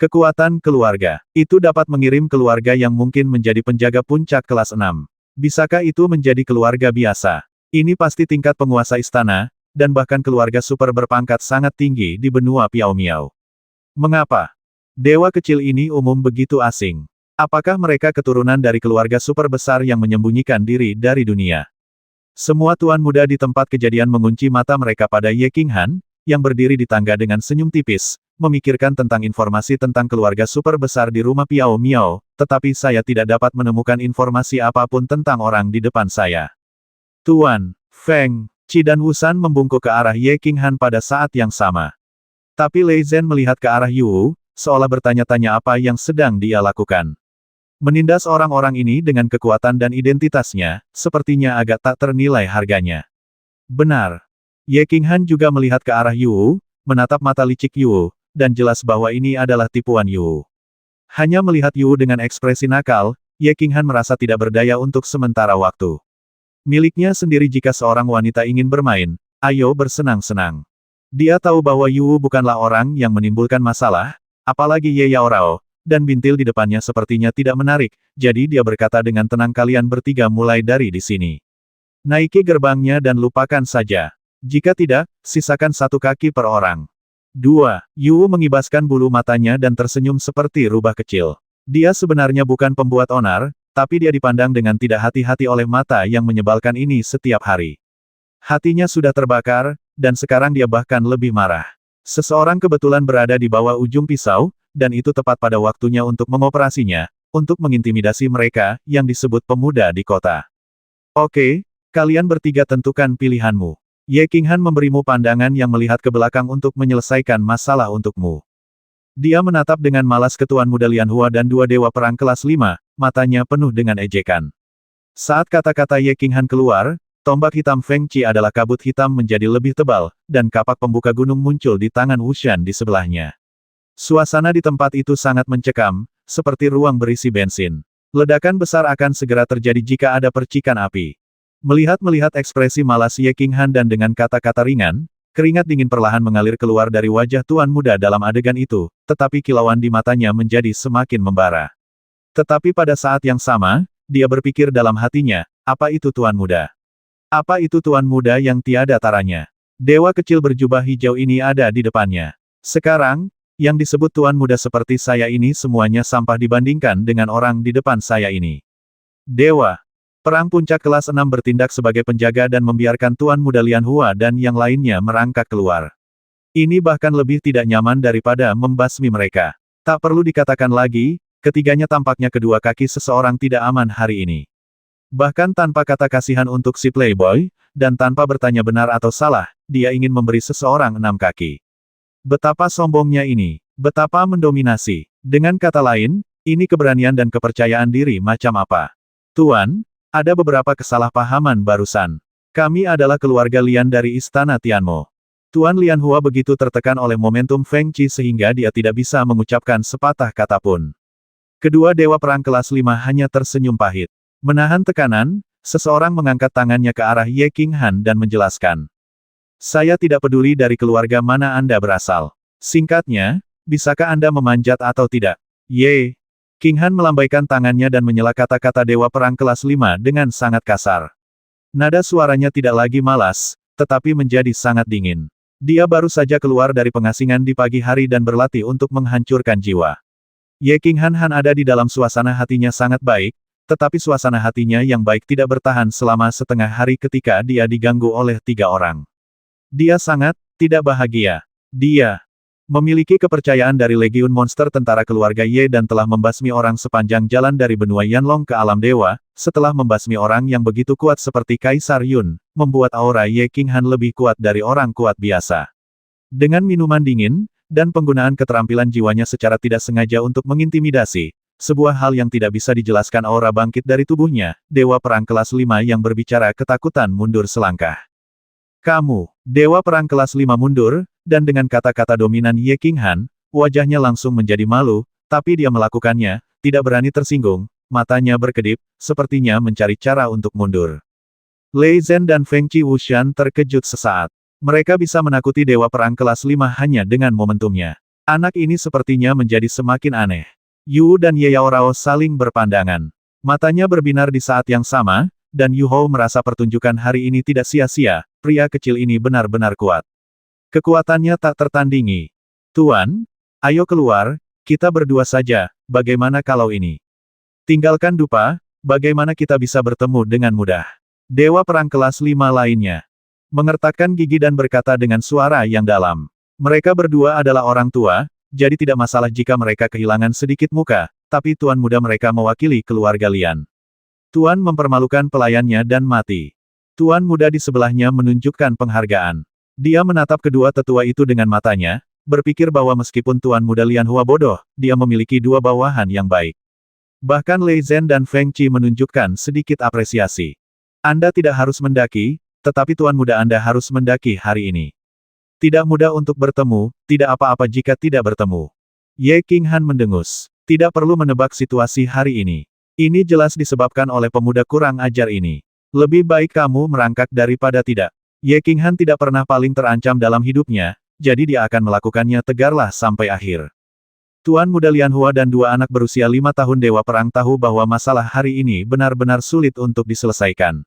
Kekuatan keluarga. Itu dapat mengirim keluarga yang mungkin menjadi penjaga puncak kelas 6. Bisakah itu menjadi keluarga biasa? Ini pasti tingkat penguasa istana, dan bahkan keluarga super berpangkat sangat tinggi di benua Piao Miao. Mengapa? Dewa kecil ini umum begitu asing. Apakah mereka keturunan dari keluarga super besar yang menyembunyikan diri dari dunia? Semua Tuan Muda di tempat kejadian mengunci mata mereka pada Ye Qinghan, yang berdiri di tangga dengan senyum tipis, memikirkan tentang informasi tentang keluarga super besar di rumah Piao Miao, tetapi saya tidak dapat menemukan informasi apapun tentang orang di depan saya. Tuan, Feng, Qi dan Wusan membungkuk ke arah Ye Qinghan pada saat yang sama. Tapi Lei Zhen melihat ke arah Yu, seolah bertanya-tanya apa yang sedang dia lakukan. Menindas orang-orang ini dengan kekuatan dan identitasnya, sepertinya agak tak ternilai harganya. Benar. Ye Qinghan juga melihat ke arah Yu, menatap mata licik Yu, dan jelas bahwa ini adalah tipuan Yu. Hanya melihat Yu dengan ekspresi nakal, Ye Qinghan merasa tidak berdaya untuk sementara waktu. Miliknya sendiri jika seorang wanita ingin bermain, ayo bersenang-senang. Dia tahu bahwa Yu bukanlah orang yang menimbulkan masalah, apalagi Ye Yaorao, dan bintil di depannya sepertinya tidak menarik, jadi dia berkata dengan tenang kalian bertiga mulai dari di sini. Naiki gerbangnya dan lupakan saja. Jika tidak, sisakan satu kaki per orang. 2. Yu mengibaskan bulu matanya dan tersenyum seperti rubah kecil. Dia sebenarnya bukan pembuat onar, tapi dia dipandang dengan tidak hati-hati oleh mata yang menyebalkan ini setiap hari. Hatinya sudah terbakar, dan sekarang dia bahkan lebih marah. Seseorang kebetulan berada di bawah ujung pisau, dan itu tepat pada waktunya untuk mengoperasinya, untuk mengintimidasi mereka, yang disebut pemuda di kota. Oke, kalian bertiga tentukan pilihanmu. Ye Qinghan memberimu pandangan yang melihat ke belakang untuk menyelesaikan masalah untukmu. Dia menatap dengan malas ke Tuan Muda Lian Hua dan dua dewa perang kelas 5, matanya penuh dengan ejekan. Saat kata-kata Ye Qinghan keluar, tombak hitam Feng Qi adalah kabut hitam menjadi lebih tebal, dan kapak pembuka gunung muncul di tangan Wushan di sebelahnya. Suasana di tempat itu sangat mencekam, seperti ruang berisi bensin. Ledakan besar akan segera terjadi jika ada percikan api. Melihat ekspresi malas Ye Qinghan dan dengan kata-kata ringan, keringat dingin perlahan mengalir keluar dari wajah Tuan Muda dalam adegan itu, tetapi kilauan di matanya menjadi semakin membara. Tetapi pada saat yang sama, dia berpikir dalam hatinya, apa itu Tuan Muda? Apa itu Tuan Muda yang tiada taranya? Dewa kecil berjubah hijau ini ada di depannya. Sekarang, yang disebut Tuan Muda seperti saya ini semuanya sampah dibandingkan dengan orang di depan saya ini. Dewa. Perang puncak kelas 6 bertindak sebagai penjaga dan membiarkan Tuan Muda Lian Hua dan yang lainnya merangkak keluar. Ini bahkan lebih tidak nyaman daripada membasmi mereka. Tak perlu dikatakan lagi, ketiganya tampaknya kedua kaki seseorang tidak aman hari ini. Bahkan tanpa kata kasihan untuk si playboy, dan tanpa bertanya benar atau salah, dia ingin memberi seseorang 6 kaki. Betapa sombongnya ini, betapa mendominasi. Dengan kata lain, ini keberanian dan kepercayaan diri macam apa? Tuan, ada beberapa kesalahpahaman barusan. Kami adalah keluarga Lian dari Istana Tianmo. Tuan Lian Hua begitu tertekan oleh momentum Feng Qi sehingga dia tidak bisa mengucapkan sepatah kata pun. Kedua dewa perang kelas 5 hanya tersenyum pahit. Menahan tekanan, seseorang mengangkat tangannya ke arah Ye Qinghan dan menjelaskan. Saya tidak peduli dari keluarga mana Anda berasal. Singkatnya, bisakah Anda memanjat atau tidak? Ye. Qinghan melambaikan tangannya dan menyela kata-kata dewa perang kelas 5 dengan sangat kasar. Nada suaranya tidak lagi malas, tetapi menjadi sangat dingin. Dia baru saja keluar dari pengasingan di pagi hari dan berlatih untuk menghancurkan jiwa. Ye Qinghan ada di dalam suasana hatinya sangat baik, tetapi suasana hatinya yang baik tidak bertahan selama setengah hari ketika dia diganggu oleh 3 orang. Dia sangat tidak bahagia. Dia memiliki kepercayaan dari legiun monster tentara keluarga Ye dan telah membasmi orang sepanjang jalan dari benua Yanlong ke alam dewa, setelah membasmi orang yang begitu kuat seperti Kaisar Yun, membuat aura Ye Qinghan lebih kuat dari orang kuat biasa. Dengan minuman dingin, dan penggunaan keterampilan jiwanya secara tidak sengaja untuk mengintimidasi, sebuah hal yang tidak bisa dijelaskan aura bangkit dari tubuhnya, dewa perang kelas 5 yang berbicara ketakutan mundur selangkah. Kamu, dewa perang kelas 5 mundur, dan dengan kata-kata dominan Ye Qinghan, wajahnya langsung menjadi malu, tapi dia melakukannya, tidak berani tersinggung, matanya berkedip, sepertinya mencari cara untuk mundur. Lei Zhen dan Feng Qi Wushan terkejut sesaat. Mereka bisa menakuti dewa perang kelas 5 hanya dengan momentumnya. Anak ini sepertinya menjadi semakin aneh. Yu dan Ye Yaorao saling berpandangan. Matanya berbinar di saat yang sama, dan Yu Hou merasa pertunjukan hari ini tidak sia-sia, pria kecil ini benar-benar kuat. Kekuatannya tak tertandingi. Tuan, ayo keluar, kita berdua saja, bagaimana kalau ini? Tinggalkan dupa, bagaimana kita bisa bertemu dengan mudah? Dewa perang kelas 5 lainnya mengertakkan gigi dan berkata dengan suara yang dalam. Mereka berdua adalah orang tua, jadi tidak masalah jika mereka kehilangan sedikit muka, tapi tuan muda mereka mewakili keluarga Lian. Tuan mempermalukan pelayannya dan mati. Tuan muda di sebelahnya menunjukkan penghargaan. Dia menatap kedua tetua itu dengan matanya, berpikir bahwa meskipun Tuan Muda Lian Hua bodoh, dia memiliki dua bawahan yang baik. Bahkan Lei Zhen dan Feng Qi menunjukkan sedikit apresiasi. Anda tidak harus mendaki, tetapi Tuan Muda Anda harus mendaki hari ini. Tidak mudah untuk bertemu, tidak apa-apa jika tidak bertemu. Ye Qinghan mendengus. Tidak perlu menebak situasi hari ini. Ini jelas disebabkan oleh pemuda kurang ajar ini. Lebih baik kamu merangkak daripada tidak. Ye Qinghan tidak pernah paling terancam dalam hidupnya, jadi dia akan melakukannya tegarlah sampai akhir. Tuan Muda Lian Hua dan dua anak berusia 5 tahun Dewa Perang tahu bahwa masalah hari ini benar-benar sulit untuk diselesaikan.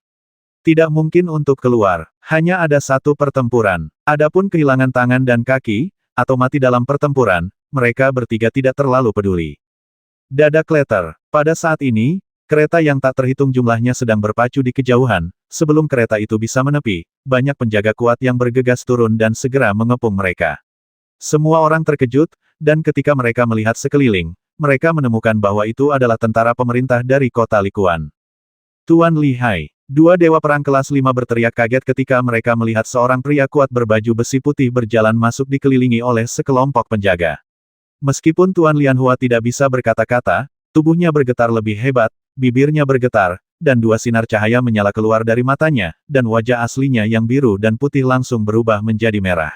Tidak mungkin untuk keluar, hanya ada satu pertempuran. Adapun kehilangan tangan dan kaki, atau mati dalam pertempuran, mereka bertiga tidak terlalu peduli. Dada Kleter. Pada saat ini, kereta yang tak terhitung jumlahnya sedang berpacu di kejauhan. Sebelum kereta itu bisa menepi, banyak penjaga kuat yang bergegas turun dan segera mengepung mereka. Semua orang terkejut, dan ketika mereka melihat sekeliling, mereka menemukan bahwa itu adalah tentara pemerintah dari kota Likuan. Tuan Li Hai. Dua dewa perang kelas 5 berteriak kaget ketika mereka melihat seorang pria kuat berbaju besi putih berjalan masuk dikelilingi oleh sekelompok penjaga. Meskipun Tuan Lian Hua tidak bisa berkata-kata, tubuhnya bergetar lebih hebat, bibirnya bergetar, dan dua sinar cahaya menyala keluar dari matanya, dan wajah aslinya yang biru dan putih langsung berubah menjadi merah.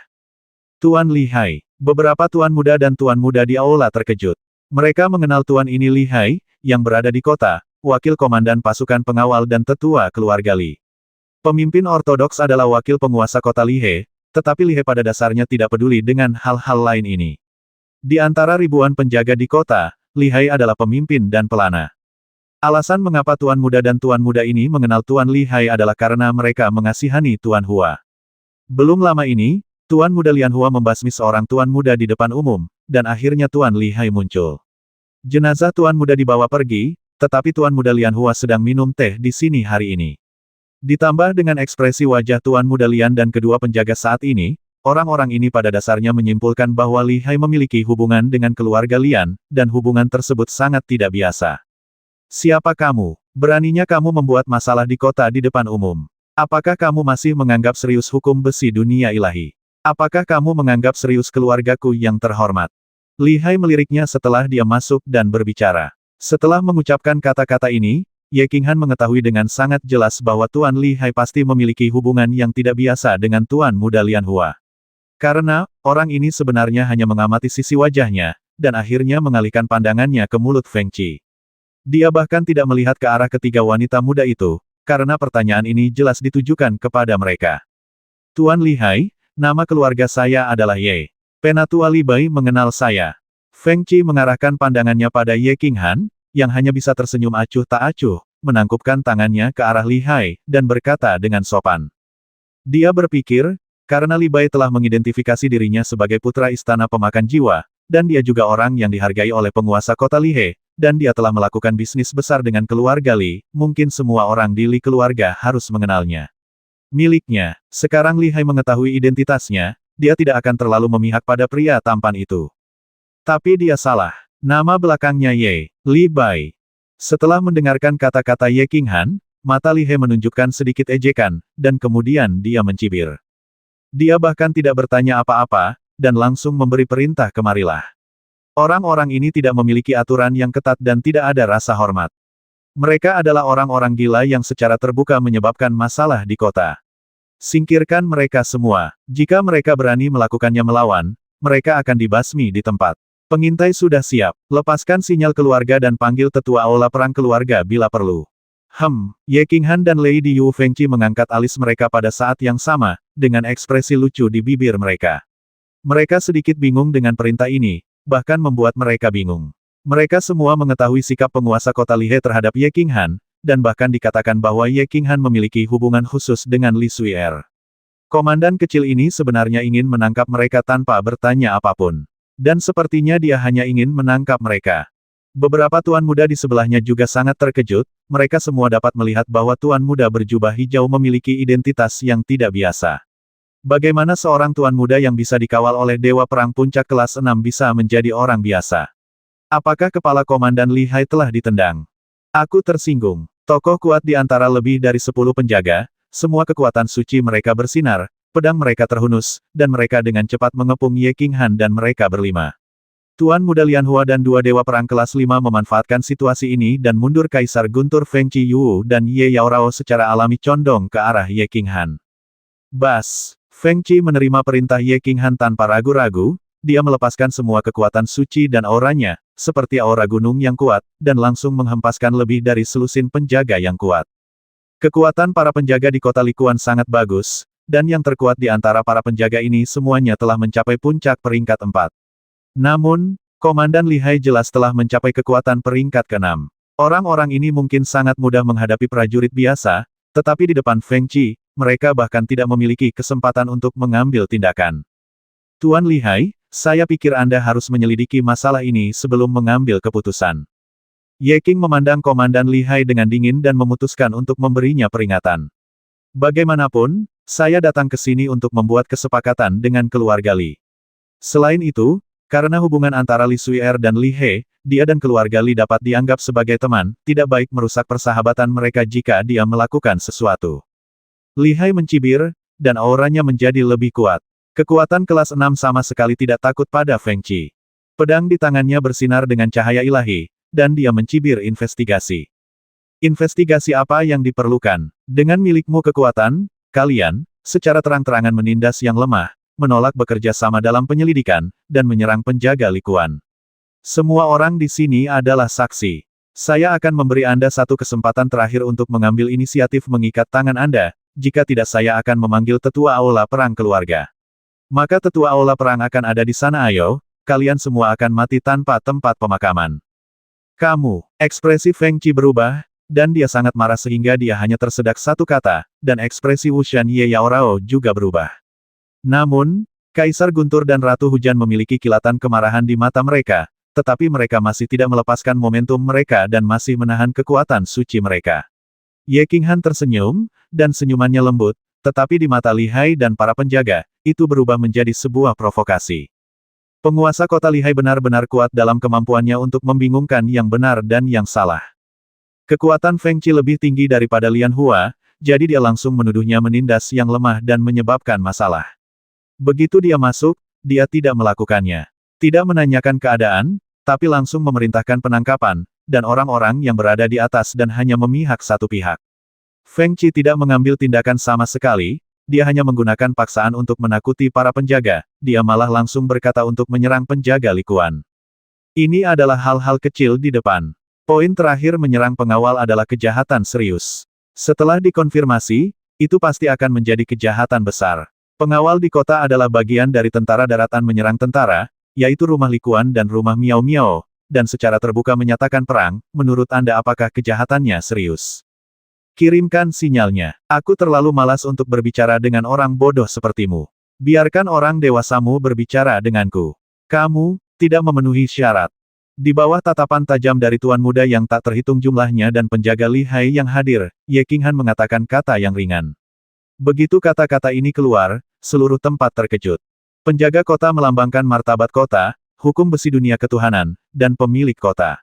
Tuan Li Hai. Beberapa tuan muda dan tuan muda di aula terkejut. Mereka mengenal tuan ini Li Hai, yang berada di kota, wakil komandan pasukan pengawal dan tetua keluarga Li. Pemimpin ortodoks adalah wakil penguasa kota Li He, tetapi Li He pada dasarnya tidak peduli dengan hal-hal lain ini. Di antara ribuan penjaga di kota, Li Hai adalah pemimpin dan pelana. Alasan mengapa Tuan Muda dan Tuan Muda ini mengenal Tuan Li Hai adalah karena mereka mengasihani Tuan Hua. Belum lama ini, Tuan Muda Lian Hua membasmi seorang Tuan Muda di depan umum, dan akhirnya Tuan Li Hai muncul. Jenazah Tuan Muda dibawa pergi, tetapi Tuan Muda Lian Hua sedang minum teh di sini hari ini. Ditambah dengan ekspresi wajah Tuan Muda Lian dan kedua penjaga saat ini, orang-orang ini pada dasarnya menyimpulkan bahwa Li Hai memiliki hubungan dengan keluarga Lian, dan hubungan tersebut sangat tidak biasa. Siapa kamu? Beraninya kamu membuat masalah di kota di depan umum. Apakah kamu masih menganggap serius hukum besi dunia ilahi? Apakah kamu menganggap serius keluargaku yang terhormat? Li Hai meliriknya setelah dia masuk dan berbicara. Setelah mengucapkan kata-kata ini, Ye Qinghan mengetahui dengan sangat jelas bahwa Tuan Li Hai pasti memiliki hubungan yang tidak biasa dengan Tuan Muda Lian Hua. Karena, orang ini sebenarnya hanya mengamati sisi wajahnya, dan akhirnya mengalihkan pandangannya ke mulut Feng Qi. Dia bahkan tidak melihat ke arah ketiga wanita muda itu, karena pertanyaan ini jelas ditujukan kepada mereka. Tuan Li Hai, nama keluarga saya adalah Ye. Penatua Li Bai mengenal saya. Feng Qi mengarahkan pandangannya pada Ye Qinghan, yang hanya bisa tersenyum acuh tak acuh, menangkupkan tangannya ke arah Li Hai, dan berkata dengan sopan. Dia berpikir, karena Li Bai telah mengidentifikasi dirinya sebagai putra istana pemakan jiwa, dan dia juga orang yang dihargai oleh penguasa kota Li He, dan dia telah melakukan bisnis besar dengan keluarga Li, mungkin semua orang di Li keluarga harus mengenalnya. Miliknya, sekarang Li Hai mengetahui identitasnya, dia tidak akan terlalu memihak pada pria tampan itu. Tapi dia salah. Nama belakangnya Ye, Li Bai. Setelah mendengarkan kata-kata Ye Qinghan, mata Li He menunjukkan sedikit ejekan, dan kemudian dia mencibir. Dia bahkan tidak bertanya apa-apa, dan langsung memberi perintah kemarilah. Orang-orang ini tidak memiliki aturan yang ketat dan tidak ada rasa hormat. Mereka adalah orang-orang gila yang secara terbuka menyebabkan masalah di kota. Singkirkan mereka semua. Jika mereka berani melakukannya melawan, mereka akan dibasmi di tempat. Pengintai sudah siap. Lepaskan sinyal keluarga dan panggil tetua aula perang keluarga bila perlu. Ye Qinghan dan Lady Yu Fengqi mengangkat alis mereka pada saat yang sama, dengan ekspresi lucu di bibir mereka. Mereka sedikit bingung dengan perintah ini, bahkan membuat mereka bingung. Mereka semua mengetahui sikap penguasa kota Li He terhadap Ye Qinghan, dan bahkan dikatakan bahwa Ye Qinghan memiliki hubungan khusus dengan Li Suier. Komandan kecil ini sebenarnya ingin menangkap mereka tanpa bertanya apapun. Dan sepertinya dia hanya ingin menangkap mereka. Beberapa tuan muda di sebelahnya juga sangat terkejut, mereka semua dapat melihat bahwa tuan muda berjubah hijau memiliki identitas yang tidak biasa. Bagaimana seorang tuan muda yang bisa dikawal oleh Dewa Perang Puncak kelas 6 bisa menjadi orang biasa? Apakah kepala Komandan Li Hai telah ditendang? Aku tersinggung. Tokoh kuat di antara lebih dari 10 penjaga, semua kekuatan suci mereka bersinar, pedang mereka terhunus, dan mereka dengan cepat mengepung Ye King Han dan mereka berlima. Tuan Muda Lian Hua dan dua Dewa Perang kelas 5 memanfaatkan situasi ini dan mundur Kaisar Guntur Feng Qiyu dan Ye Yaorao secara alami condong ke arah Ye King Han. Bas! Feng Qi menerima perintah Ye King Han tanpa ragu-ragu, dia melepaskan semua kekuatan suci dan auranya, seperti aura gunung yang kuat, dan langsung menghempaskan lebih dari selusin penjaga yang kuat. Kekuatan para penjaga di kota Likuan sangat bagus, dan yang terkuat di antara para penjaga ini semuanya telah mencapai puncak peringkat 4. Namun, Komandan Li Hai jelas telah mencapai kekuatan peringkat ke-6. Orang-orang ini mungkin sangat mudah menghadapi prajurit biasa, tetapi di depan Feng Qi, mereka bahkan tidak memiliki kesempatan untuk mengambil tindakan. Tuan Li Hai, saya pikir Anda harus menyelidiki masalah ini sebelum mengambil keputusan. Ye King memandang Komandan Li Hai dengan dingin dan memutuskan untuk memberinya peringatan. Bagaimanapun, saya datang ke sini untuk membuat kesepakatan dengan keluarga Li. Selain itu, karena hubungan antara Li Suier dan Li He, dia dan keluarga Li dapat dianggap sebagai teman, tidak baik merusak persahabatan mereka jika dia melakukan sesuatu. Li Hai mencibir, dan auranya menjadi lebih kuat. Kekuatan kelas 6 sama sekali tidak takut pada Feng Qi. Pedang di tangannya bersinar dengan cahaya ilahi, dan dia mencibir investigasi. Investigasi apa yang diperlukan? Dengan milikmu kekuatan, kalian, secara terang-terangan menindas yang lemah, menolak bekerja sama dalam penyelidikan, dan menyerang penjaga Likuan. Semua orang di sini adalah saksi. Saya akan memberi Anda satu kesempatan terakhir untuk mengambil inisiatif mengikat tangan Anda, jika tidak saya akan memanggil tetua aula perang keluarga. Maka tetua aula perang akan ada di sana. Ayo, kalian semua akan mati tanpa tempat pemakaman. Kamu, ekspresi Feng Qi berubah, dan dia sangat marah sehingga dia hanya tersedak satu kata, dan ekspresi Wushan Ye Yaorao juga berubah. Namun, Kaisar Guntur dan Ratu Hujan memiliki kilatan kemarahan di mata mereka, tetapi mereka masih tidak melepaskan momentum mereka dan masih menahan kekuatan suci mereka. Ye King Han tersenyum, dan senyumannya lembut, tetapi di mata Li Hai dan para penjaga, itu berubah menjadi sebuah provokasi. Penguasa kota Li Hai benar-benar kuat dalam kemampuannya untuk membingungkan yang benar dan yang salah. Kekuatan Feng Qi lebih tinggi daripada Lian Hua, jadi dia langsung menuduhnya menindas yang lemah dan menyebabkan masalah. Begitu dia masuk, dia tidak melakukannya. Tidak menanyakan keadaan, tapi langsung memerintahkan penangkapan, dan orang-orang yang berada di atas dan hanya memihak satu pihak. Feng Qi tidak mengambil tindakan sama sekali, dia hanya menggunakan paksaan untuk menakuti para penjaga, dia malah langsung berkata untuk menyerang penjaga Likuan. Ini adalah hal-hal kecil di depan. Poin terakhir menyerang pengawal adalah kejahatan serius. Setelah dikonfirmasi, itu pasti akan menjadi kejahatan besar. Pengawal di kota adalah bagian dari tentara daratan menyerang tentara, yaitu rumah Likuan dan rumah Miao Miao, dan secara terbuka menyatakan perang, menurut Anda apakah kejahatannya serius? Kirimkan sinyalnya. Aku terlalu malas untuk berbicara dengan orang bodoh sepertimu. Biarkan orang dewasamu berbicara denganku. Kamu, tidak memenuhi syarat. Di bawah tatapan tajam dari tuan muda yang tak terhitung jumlahnya dan penjaga Li Hai yang hadir, Ye King Han mengatakan kata yang ringan. Begitu kata-kata ini keluar, seluruh tempat terkejut. Penjaga kota melambangkan martabat kota, hukum besi dunia ketuhanan, dan pemilik kota.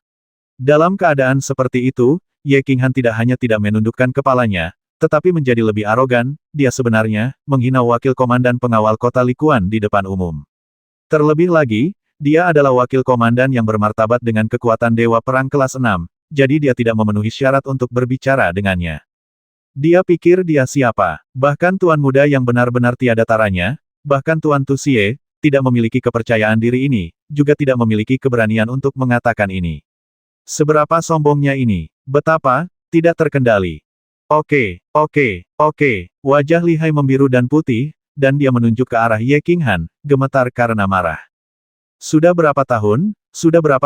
Dalam keadaan seperti itu, Ye King Han tidak hanya tidak menundukkan kepalanya, tetapi menjadi lebih arogan, dia sebenarnya, menghina wakil komandan pengawal kota Likuan di depan umum. Terlebih lagi, dia adalah wakil komandan yang bermartabat dengan kekuatan Dewa Perang kelas 6, jadi dia tidak memenuhi syarat untuk berbicara dengannya. Dia pikir dia siapa? Bahkan tuan muda yang benar-benar tiada taranya, bahkan Tuan Tu Xie, tidak memiliki kepercayaan diri ini, juga tidak memiliki keberanian untuk mengatakan ini. Seberapa sombongnya ini? Betapa tidak terkendali. Oke. Wajah Li Hai membiru dan putih, dan dia menunjuk ke arah Ye King Han, gemetar karena marah. Sudah berapa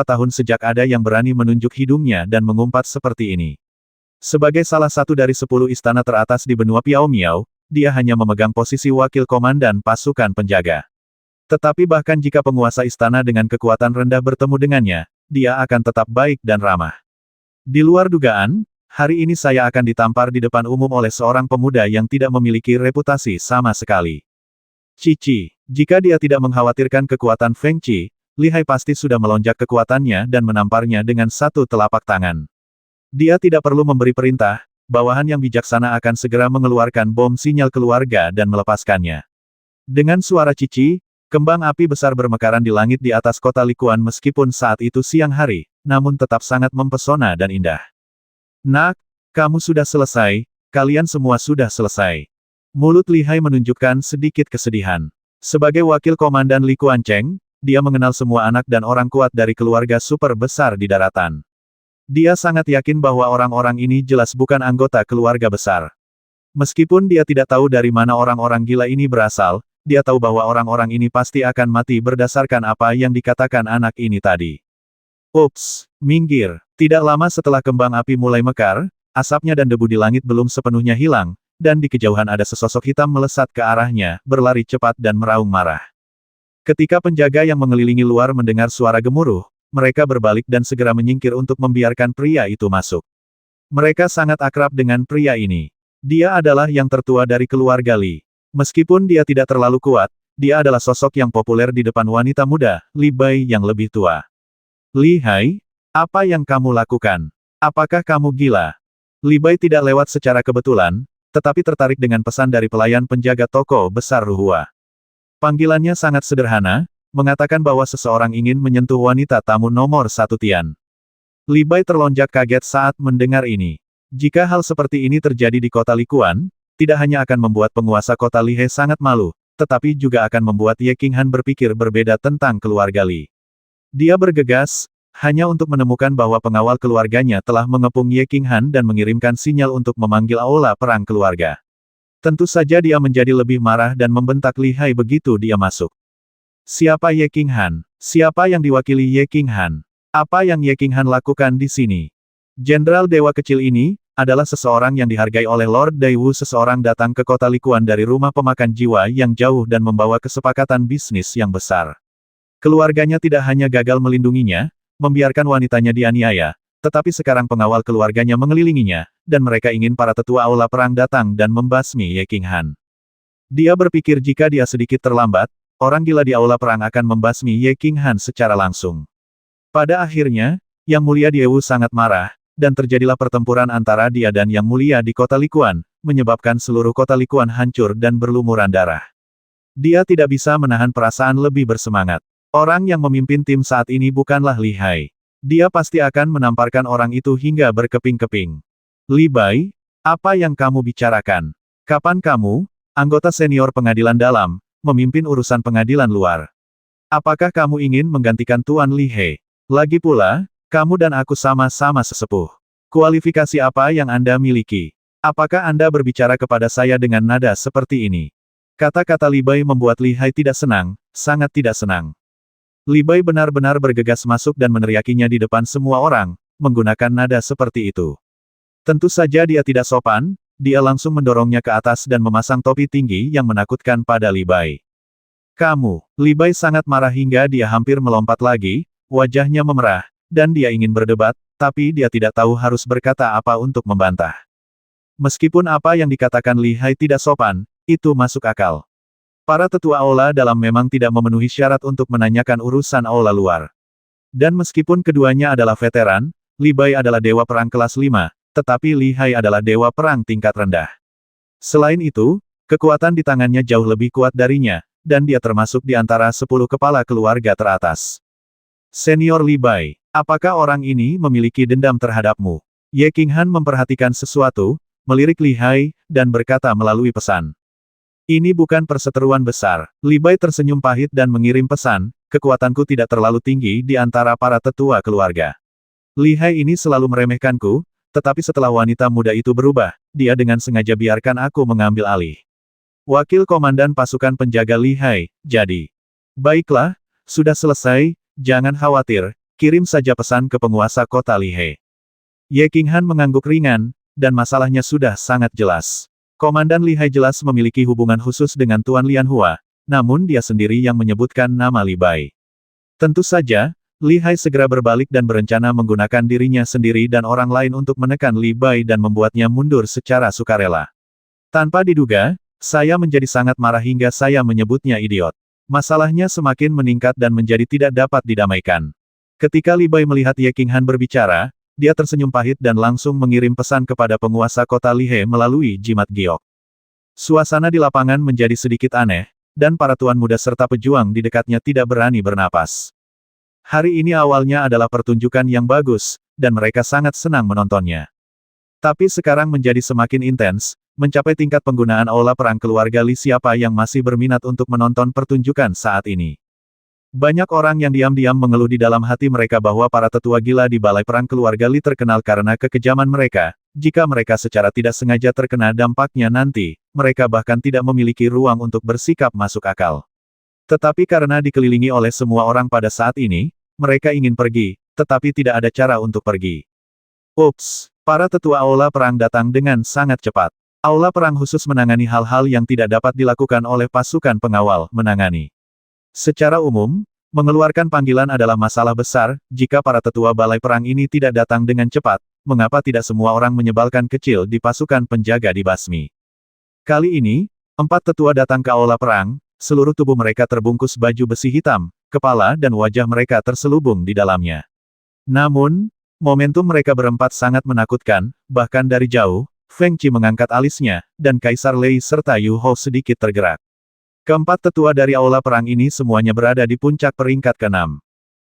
tahun sejak ada yang berani menunjuk hidungnya dan mengumpat seperti ini? Sebagai salah satu dari 10 istana teratas di benua Piao Miao, dia hanya memegang posisi wakil komandan pasukan penjaga. Tetapi bahkan jika penguasa istana dengan kekuatan rendah bertemu dengannya, dia akan tetap baik dan ramah. Di luar dugaan, hari ini saya akan ditampar di depan umum oleh seorang pemuda yang tidak memiliki reputasi sama sekali. Cici, jika dia tidak mengkhawatirkan kekuatan Feng Qi, Li Hai pasti sudah melonjak kekuatannya dan menamparnya dengan satu telapak tangan. Dia tidak perlu memberi perintah, bawahan yang bijaksana akan segera mengeluarkan bom sinyal keluarga dan melepaskannya. Dengan suara Cici, kembang api besar bermekaran di langit di atas kota Likuan meskipun saat itu siang hari, namun tetap sangat mempesona dan indah. Nak, kamu sudah selesai, kalian semua sudah selesai. Mulut Li Hai menunjukkan sedikit kesedihan. Sebagai wakil komandan Li Kuancheng, dia mengenal semua anak dan orang kuat dari keluarga super besar di daratan. Dia sangat yakin bahwa orang-orang ini jelas bukan anggota keluarga besar. Meskipun dia tidak tahu dari mana orang-orang gila ini berasal, dia tahu bahwa orang-orang ini pasti akan mati berdasarkan apa yang dikatakan anak ini tadi. Ups, minggir. Tidak lama setelah kembang api mulai mekar, asapnya dan debu di langit belum sepenuhnya hilang, dan di kejauhan ada sesosok hitam melesat ke arahnya, berlari cepat dan meraung marah. Ketika penjaga yang mengelilingi luar mendengar suara gemuruh, mereka berbalik dan segera menyingkir untuk membiarkan pria itu masuk. Mereka sangat akrab dengan pria ini. Dia adalah yang tertua dari keluarga Li. Meskipun dia tidak terlalu kuat, dia adalah sosok yang populer di depan wanita muda, Li Bai yang lebih tua. Li Hai, apa yang kamu lakukan? Apakah kamu gila? Li Bai tidak lewat secara kebetulan, tetapi tertarik dengan pesan dari pelayan penjaga toko besar Ruhua. Panggilannya sangat sederhana, mengatakan bahwa seseorang ingin menyentuh wanita tamu nomor 1 Tian. Li Bai terlonjak kaget saat mendengar ini. Jika hal seperti ini terjadi di kota Likuan, tidak hanya akan membuat penguasa kota Li He sangat malu, tetapi juga akan membuat Ye Qinghan berpikir berbeda tentang keluarga Li. Dia bergegas, hanya untuk menemukan bahwa pengawal keluarganya telah mengepung Ye Qinghan dan mengirimkan sinyal untuk memanggil aula perang keluarga. Tentu saja dia menjadi lebih marah dan membentak Li Hai begitu dia masuk. Siapa Ye Qinghan? Siapa yang diwakili Ye Qinghan? Apa yang Ye Qinghan lakukan di sini? Jenderal Dewa Kecil ini, adalah seseorang yang dihargai oleh Lord Daiwu. Seseorang datang ke kota Likuan dari rumah pemakan jiwa yang jauh dan membawa kesepakatan bisnis yang besar. Keluarganya tidak hanya gagal melindunginya, membiarkan wanitanya dianiaya, tetapi sekarang pengawal keluarganya mengelilinginya, dan mereka ingin para tetua aula perang datang dan membasmi Ye Qinghan. Dia berpikir jika dia sedikit terlambat, orang gila di aula perang akan membasmi Ye Qinghan secara langsung. Pada akhirnya, Yang Mulia Diewu sangat marah, dan terjadilah pertempuran antara dia dan Yang Mulia di kota Likuan, menyebabkan seluruh kota Likuan hancur dan berlumuran darah. Dia tidak bisa menahan perasaan lebih bersemangat. Orang yang memimpin tim saat ini bukanlah Li Hai. Dia pasti akan menamparkan orang itu hingga berkeping-keping. Li Bai, apa yang kamu bicarakan? Kapan kamu, anggota senior pengadilan dalam, memimpin urusan pengadilan luar? Apakah kamu ingin menggantikan Tuan Li He? Lagi pula, kamu dan aku sama-sama sesepuh. Kualifikasi apa yang Anda miliki? Apakah Anda berbicara kepada saya dengan nada seperti ini? Kata-kata Li Bai membuat Li Hai tidak senang, sangat tidak senang. Li Bai benar-benar bergegas masuk dan meneriakinya di depan semua orang, menggunakan nada seperti itu. Tentu saja dia tidak sopan, dia langsung mendorongnya ke atas dan memasang topi tinggi yang menakutkan pada Li Bai. Kamu, Li Bai sangat marah hingga dia hampir melompat lagi, wajahnya memerah, dan dia ingin berdebat, tapi dia tidak tahu harus berkata apa untuk membantah. Meskipun apa yang dikatakan Li Hai tidak sopan, itu masuk akal. Para tetua aula dalam memang tidak memenuhi syarat untuk menanyakan urusan aula luar. Dan meskipun keduanya adalah veteran, Li Bai adalah dewa perang kelas 5, tetapi Li Hai adalah dewa perang tingkat rendah. Selain itu, kekuatan di tangannya jauh lebih kuat darinya, dan dia termasuk di antara 10 kepala keluarga teratas. Senior Li Bai, apakah orang ini memiliki dendam terhadapmu? Ye Qinghan memperhatikan sesuatu, melirik Li Hai, dan berkata melalui pesan. Ini bukan perseteruan besar. Li Bai tersenyum pahit dan mengirim pesan, kekuatanku tidak terlalu tinggi di antara para tetua keluarga. Li Hai ini selalu meremehkanku, tetapi setelah wanita muda itu berubah, dia dengan sengaja biarkan aku mengambil alih. Wakil Komandan Pasukan Penjaga Li Hai, jadi. Baiklah, sudah selesai, jangan khawatir, kirim saja pesan ke penguasa kota Li He. Ye Qinghan mengangguk ringan, dan masalahnya sudah sangat jelas. Komandan Li Hai jelas memiliki hubungan khusus dengan Tuan Lianhua, namun dia sendiri yang menyebutkan nama Li Bai. Tentu saja, Li Hai segera berbalik dan berencana menggunakan dirinya sendiri dan orang lain untuk menekan Li Bai dan membuatnya mundur secara sukarela. Tanpa diduga, Saya menjadi sangat marah hingga saya menyebutnya idiot. Masalahnya semakin meningkat dan menjadi tidak dapat didamaikan. Ketika Li Bai melihat Ye Qinghan berbicara, dia tersenyum pahit dan langsung mengirim pesan kepada penguasa kota Lihe melalui jimat giok. Suasana di lapangan menjadi sedikit aneh, dan para tuan muda serta pejuang di dekatnya tidak berani bernapas. Hari ini awalnya adalah pertunjukan yang bagus, dan mereka sangat senang menontonnya. Tapi sekarang menjadi semakin intens, mencapai tingkat penggunaan aula perang keluarga Li. Siapa yang masih berminat untuk menonton pertunjukan saat ini? Banyak orang yang diam-diam mengeluh di dalam hati mereka bahwa para tetua gila di balai perang keluarga Li terkenal karena kekejaman mereka. Jika mereka secara tidak sengaja terkena dampaknya nanti, mereka bahkan tidak memiliki ruang untuk bersikap masuk akal. Tetapi karena dikelilingi oleh semua orang pada saat ini, mereka ingin pergi, tetapi tidak ada cara untuk pergi. Ups, para tetua aula perang datang dengan sangat cepat. Aula perang khusus menangani hal-hal yang tidak dapat dilakukan oleh pasukan pengawal menangani. Secara umum, mengeluarkan panggilan adalah masalah besar. Jika para tetua balai perang ini tidak datang dengan cepat, mengapa tidak semua orang menyebalkan kecil di pasukan penjaga dibasmi? Kali ini, 4 tetua datang ke aula perang, seluruh tubuh mereka terbungkus baju besi hitam, kepala dan wajah mereka terselubung di dalamnya. Namun, momentum mereka berempat sangat menakutkan, bahkan dari jauh, Feng Qi mengangkat alisnya, dan Kaisar Lei serta Yu Hou sedikit tergerak. Keempat tetua dari aula perang ini semuanya berada di puncak peringkat ke-6.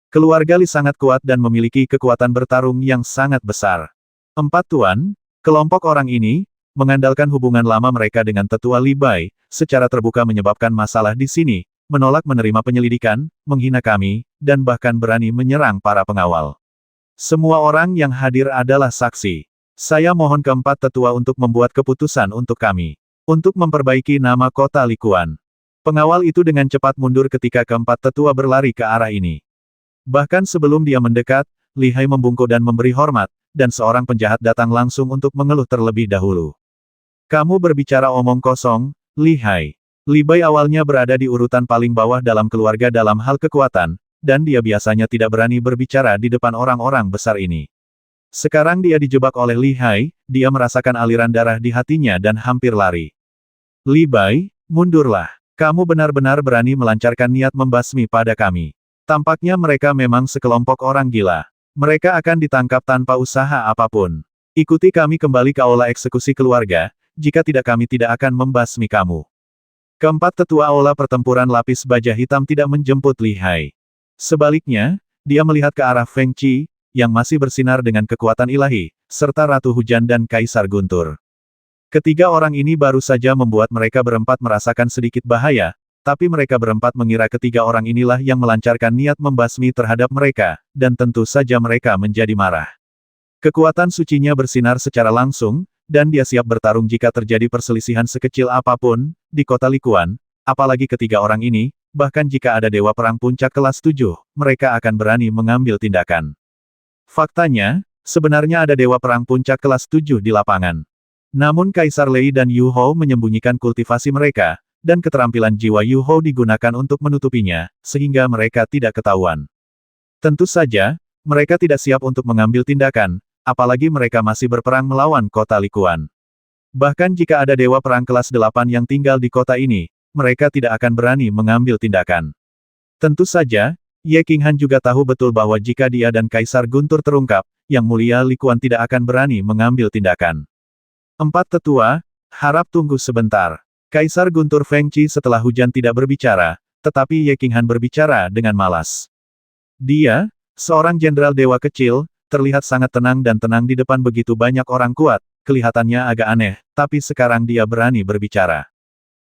Keluarga Li sangat kuat dan memiliki kekuatan bertarung yang sangat besar. 4 tuan, kelompok orang ini, mengandalkan hubungan lama mereka dengan tetua Li Bai, secara terbuka menyebabkan masalah di sini, menolak menerima penyelidikan, menghina kami, dan bahkan berani menyerang para pengawal. Semua orang yang hadir adalah saksi. Saya mohon keempat tetua untuk membuat keputusan untuk kami. Untuk memperbaiki nama kota Likuan. Pengawal itu dengan cepat mundur ketika keempat tetua berlari ke arah ini. Bahkan sebelum dia mendekat, Li Hai membungkuk dan memberi hormat, dan seorang penjahat datang langsung untuk mengeluh terlebih dahulu. Kamu berbicara omong kosong, Li Hai. Li Bai awalnya berada di urutan paling bawah dalam keluarga dalam hal kekuatan, dan dia biasanya tidak berani berbicara di depan orang-orang besar ini. Sekarang dia dijebak oleh Li Hai, dia merasakan aliran darah di hatinya dan hampir lari. Li Bai, mundurlah. Kamu benar-benar berani melancarkan niat membasmi pada kami. Tampaknya mereka memang sekelompok orang gila. Mereka akan ditangkap tanpa usaha apapun. Ikuti kami kembali ke aula eksekusi keluarga, jika tidak kami tidak akan membasmi kamu. Keempat tetua aula pertempuran lapis baja hitam tidak menjemput Li Hai. Sebaliknya, dia melihat ke arah Feng Qi, yang masih bersinar dengan kekuatan ilahi, serta Ratu Hujan dan Kaisar Guntur. Ketiga orang ini baru saja membuat mereka berempat merasakan sedikit bahaya, tapi mereka berempat mengira ketiga orang inilah yang melancarkan niat membasmi terhadap mereka, dan tentu saja mereka menjadi marah. Kekuatan sucinya bersinar secara langsung, dan dia siap bertarung jika terjadi perselisihan sekecil apapun, di kota Likuan, apalagi ketiga orang ini, bahkan jika ada dewa perang puncak kelas 7, mereka akan berani mengambil tindakan. Faktanya, sebenarnya ada dewa perang puncak kelas 7 di lapangan. Namun Kaisar Lei dan Yu Hou menyembunyikan kultivasi mereka, dan keterampilan jiwa Yu Hou digunakan untuk menutupinya, sehingga mereka tidak ketahuan. Tentu saja, mereka tidak siap untuk mengambil tindakan, apalagi mereka masih berperang melawan kota Likuan. Bahkan jika ada dewa perang kelas 8 yang tinggal di kota ini, mereka tidak akan berani mengambil tindakan. Tentu saja, Ye Qinghan juga tahu betul bahwa jika dia dan Kaisar Guntur terungkap, Yang Mulia Likuan tidak akan berani mengambil tindakan. 4 tetua, harap tunggu sebentar. Kaisar Guntur Feng Qi setelah hujan tidak berbicara, tetapi Ye Qinghan berbicara dengan malas. Dia, seorang jenderal dewa kecil, terlihat sangat tenang dan tenang di depan begitu banyak orang kuat, kelihatannya agak aneh, tapi sekarang dia berani berbicara.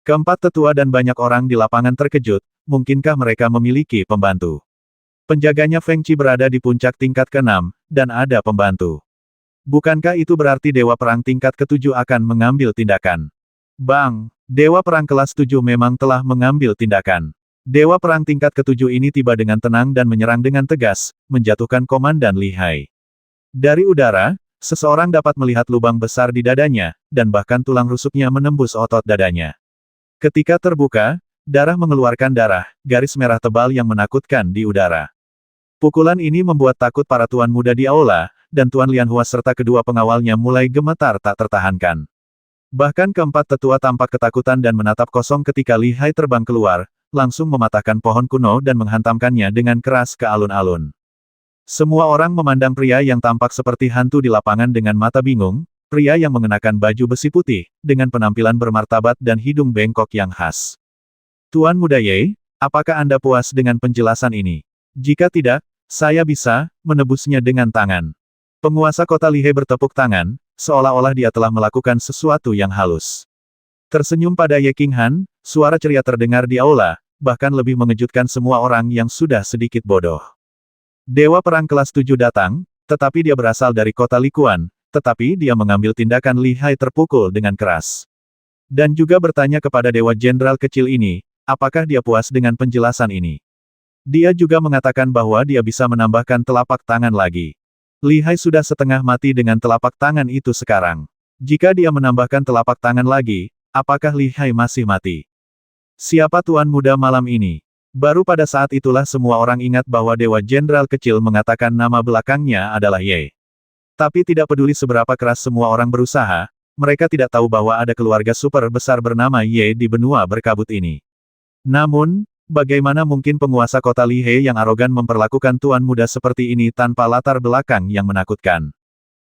Keempat tetua dan banyak orang di lapangan terkejut, mungkinkah mereka memiliki pembantu? Penjaganya Feng Qi berada di puncak tingkat ke-6, dan ada pembantu. Bukankah itu berarti Dewa Perang tingkat ke-7 akan mengambil tindakan? Bang! Dewa Perang kelas 7 memang telah mengambil tindakan. Dewa Perang tingkat ke-7 ini tiba dengan tenang dan menyerang dengan tegas, menjatuhkan Komandan Li Hai. Dari udara, seseorang dapat melihat lubang besar di dadanya, dan bahkan tulang rusuknya menembus otot dadanya. Ketika terbuka, darah mengeluarkan darah, garis merah tebal yang menakutkan di udara. Pukulan ini membuat takut para tuan muda di aula, dan Tuan Lianhua serta kedua pengawalnya mulai gemetar tak tertahankan. Bahkan keempat tetua tampak ketakutan dan menatap kosong ketika Li Hai terbang keluar, langsung mematahkan pohon kuno dan menghantamkannya dengan keras ke alun-alun. Semua orang memandang pria yang tampak seperti hantu di lapangan dengan mata bingung, pria yang mengenakan baju besi putih, dengan penampilan bermartabat dan hidung bengkok yang khas. Tuan Muda Ye, apakah Anda puas dengan penjelasan ini? Jika tidak, saya bisa menebusnya dengan tangan. Penguasa kota Lihai bertepuk tangan, seolah-olah dia telah melakukan sesuatu yang halus. Tersenyum pada Ye Qinghan, suara ceria terdengar di aula, bahkan lebih mengejutkan semua orang yang sudah sedikit bodoh. Dewa Perang kelas 7 datang, tetapi dia berasal dari kota Likuan, tetapi dia mengambil tindakan Li Hai terpukul dengan keras. Dan juga bertanya kepada Dewa Jenderal kecil ini, apakah dia puas dengan penjelasan ini. Dia juga mengatakan bahwa dia bisa menambahkan telapak tangan lagi. Li Hai sudah setengah mati dengan telapak tangan itu sekarang. Jika dia menambahkan telapak tangan lagi, apakah Li Hai masih mati? Siapa Tuan Muda malam ini? Baru pada saat itulah semua orang ingat bahwa Dewa Jenderal kecil mengatakan nama belakangnya adalah Ye. Tapi tidak peduli seberapa keras semua orang berusaha, mereka tidak tahu bahwa ada keluarga super besar bernama Ye di benua berkabut ini. Namun, bagaimana mungkin penguasa kota Lihai yang arogan memperlakukan tuan muda seperti ini tanpa latar belakang yang menakutkan?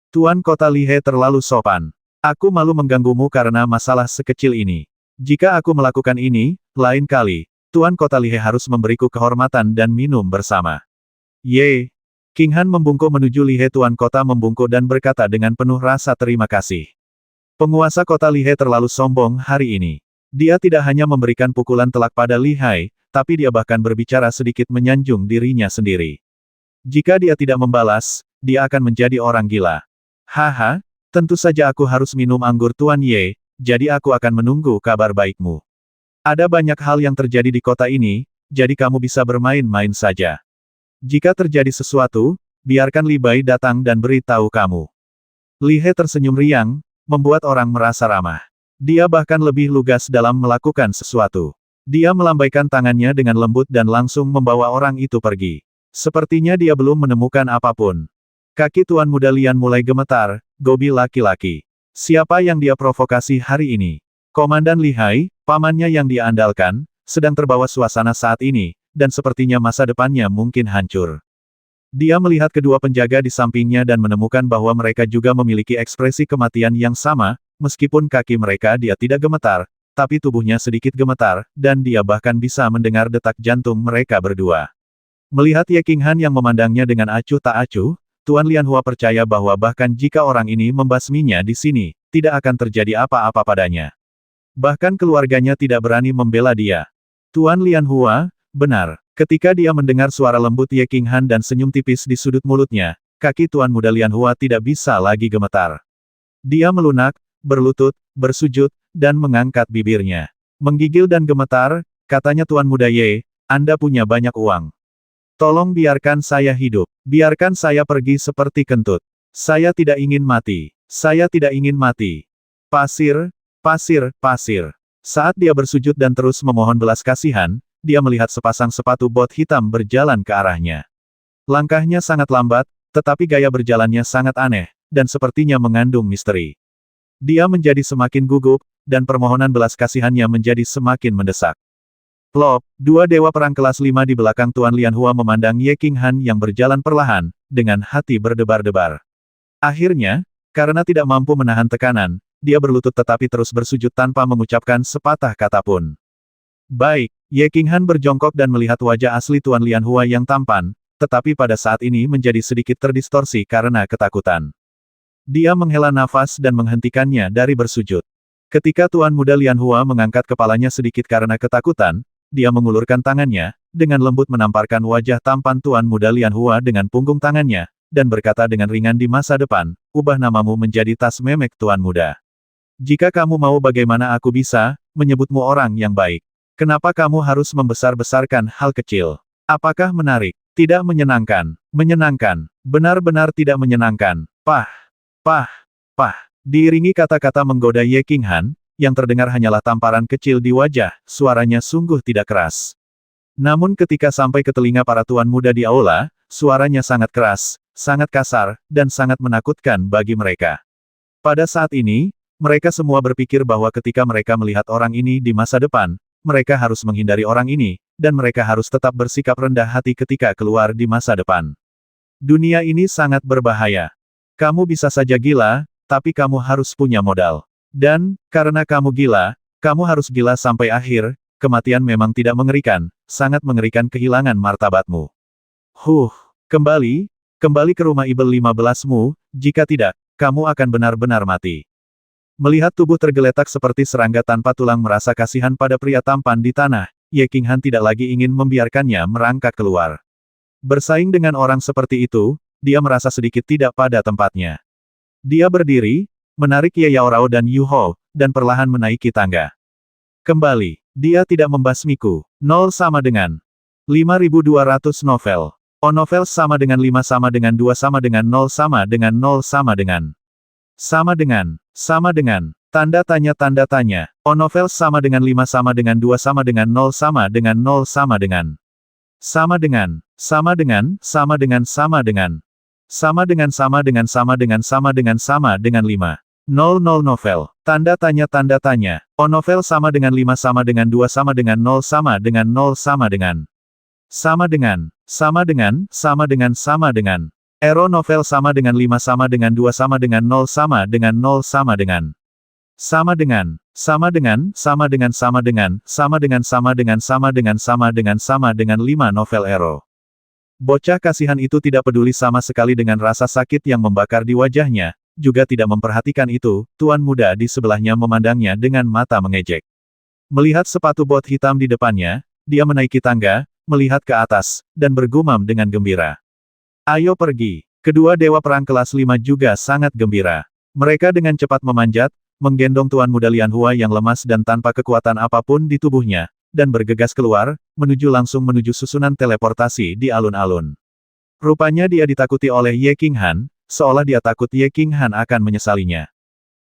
Tuan kota Lihai terlalu sopan. Aku malu mengganggumu karena masalah sekecil ini. Jika aku melakukan ini, lain kali, tuan kota Lihai harus memberiku kehormatan dan minum bersama. Ye. Qinghan membungkuk menuju Lihai. Tuan kota membungkuk dan berkata dengan penuh rasa terima kasih. Penguasa kota Lihai terlalu sombong hari ini. Dia tidak hanya memberikan pukulan telak pada Li Hai, tapi dia bahkan berbicara sedikit menyanjung dirinya sendiri. Jika dia tidak membalas, dia akan menjadi orang gila. Haha, tentu saja aku harus minum anggur Tuan Ye, jadi aku akan menunggu kabar baikmu. Ada banyak hal yang terjadi di kota ini, jadi kamu bisa bermain-main saja. Jika terjadi sesuatu, biarkan Li Bai datang dan beritahu kamu. Li Hai tersenyum riang, membuat orang merasa ramah. Dia bahkan lebih lugas dalam melakukan sesuatu. Dia melambaikan tangannya dengan lembut dan langsung membawa orang itu pergi. Sepertinya dia belum menemukan apapun. Kaki Tuan Muda Lian mulai gemetar, gobi laki-laki. Siapa yang dia provokasi hari ini? Komandan Li Hai, pamannya yang dia andalkan, sedang terbawa suasana saat ini, dan sepertinya masa depannya mungkin hancur. Dia melihat kedua penjaga di sampingnya dan menemukan bahwa mereka juga memiliki ekspresi kematian yang sama, meskipun kaki mereka dia tidak gemetar, tapi tubuhnya sedikit gemetar, dan dia bahkan bisa mendengar detak jantung mereka berdua. Melihat Ye Qinghan yang memandangnya dengan acuh tak acuh, Tuan Lianhua percaya bahwa bahkan jika orang ini membasminya di sini, tidak akan terjadi apa-apa padanya. Bahkan keluarganya tidak berani membela dia. Tuan Lianhua, benar. Ketika dia mendengar suara lembut Ye Qinghan dan senyum tipis di sudut mulutnya, kaki Tuan Muda Lianhua tidak bisa lagi gemetar. Dia melunak, berlutut, bersujud, dan mengangkat bibirnya. Menggigil dan gemetar, katanya Tuan Muda Ye, Anda punya banyak uang. Tolong biarkan saya hidup. Biarkan saya pergi seperti kentut. Saya tidak ingin mati. Saya tidak ingin mati. Pasir, pasir, pasir. Saat dia bersujud dan terus memohon belas kasihan, dia melihat sepasang sepatu bot hitam berjalan ke arahnya. Langkahnya sangat lambat, tetapi gaya berjalannya sangat aneh, dan sepertinya mengandung misteri. Dia menjadi semakin gugup, dan permohonan belas kasihannya menjadi semakin mendesak. Plop, dua dewa perang kelas 5 di belakang Tuan Lianhua memandang Ye Qinghan yang berjalan perlahan, dengan hati berdebar-debar. Akhirnya, karena tidak mampu menahan tekanan, dia berlutut tetapi terus bersujud tanpa mengucapkan sepatah kata pun. Baik, Ye Qinghan berjongkok dan melihat wajah asli Tuan Lianhua yang tampan, tetapi pada saat ini menjadi sedikit terdistorsi karena ketakutan. Dia menghela nafas dan menghentikannya dari bersujud. Ketika Tuan Muda Lianhua mengangkat kepalanya sedikit karena ketakutan, dia mengulurkan tangannya, dengan lembut menamparkan wajah tampan Tuan Muda Lianhua dengan punggung tangannya, dan berkata dengan ringan di masa depan, ubah namamu menjadi Tas Memek Tuan Muda. Jika kamu mau bagaimana aku bisa, menyebutmu orang yang baik. Kenapa kamu harus membesar-besarkan hal kecil? Apakah menarik? Tidak menyenangkan. Menyenangkan. Benar-benar tidak menyenangkan. Pah. Pah. Pah. Diiringi kata-kata menggoda Ye Qinghan, yang terdengar hanyalah tamparan kecil di wajah, suaranya sungguh tidak keras. Namun ketika sampai ke telinga para tuan muda di aula, suaranya sangat keras, sangat kasar, dan sangat menakutkan bagi mereka. Pada saat ini, Mereka semua berpikir bahwa ketika mereka melihat orang ini di masa depan, mereka harus menghindari orang ini, dan mereka harus tetap bersikap rendah hati ketika keluar di masa depan. Dunia ini sangat berbahaya. Kamu bisa saja gila, tapi kamu harus punya modal. Dan, karena kamu gila, kamu harus gila sampai akhir. Kematian memang tidak mengerikan, sangat mengerikan kehilangan martabatmu. Kembali ke rumah Ibel 15-mu, jika tidak, kamu akan benar-benar mati. Melihat tubuh tergeletak seperti serangga tanpa tulang merasa kasihan pada pria tampan di tanah, Ye Qinghan tidak lagi ingin membiarkannya merangkak keluar. Bersaing dengan orang seperti itu, dia merasa sedikit tidak pada tempatnya. Dia berdiri, menarik Ye Yaorao dan Yu Hou, dan perlahan menaiki tangga. Kembali, dia tidak membasmiku. 0 sama dengan 5.200 novel. O novel sama dengan 5 sama dengan 2 sama dengan 0 sama dengan 0 sama dengan. Sama dengan. Tanda tanya. O novel sama dengan 5 sama dengan 2 sama dengan 0 sama dengan 0 sama dengan. Sama dengan 5. Novel. Tanda tanya. O novel sama dengan 5 sama dengan 2 sama dengan 0 sama dengan 0 sama dengan. Sama dengan. Ero novel sama dengan 5 sama dengan 2 sama dengan 0 sama dengan 0 sama dengan. Sama dengan 5 novel Ero. Bocah kasihan itu tidak peduli sama sekali dengan rasa sakit yang membakar di wajahnya, juga tidak memperhatikan itu. Tuan muda di sebelahnya memandangnya dengan mata mengejek. Melihat sepatu bot hitam di depannya, dia menaiki tangga, melihat ke atas, dan bergumam dengan gembira. Ayo pergi. Kedua dewa perang kelas 5 juga sangat gembira. Mereka dengan cepat memanjat, menggendong Tuan Muda Lian Hua yang lemas dan tanpa kekuatan apapun di tubuhnya, dan bergegas keluar, langsung menuju susunan teleportasi di alun-alun. Rupanya dia ditakuti oleh Ye Qinghan, seolah dia takut Ye Qinghan akan menyesalinya.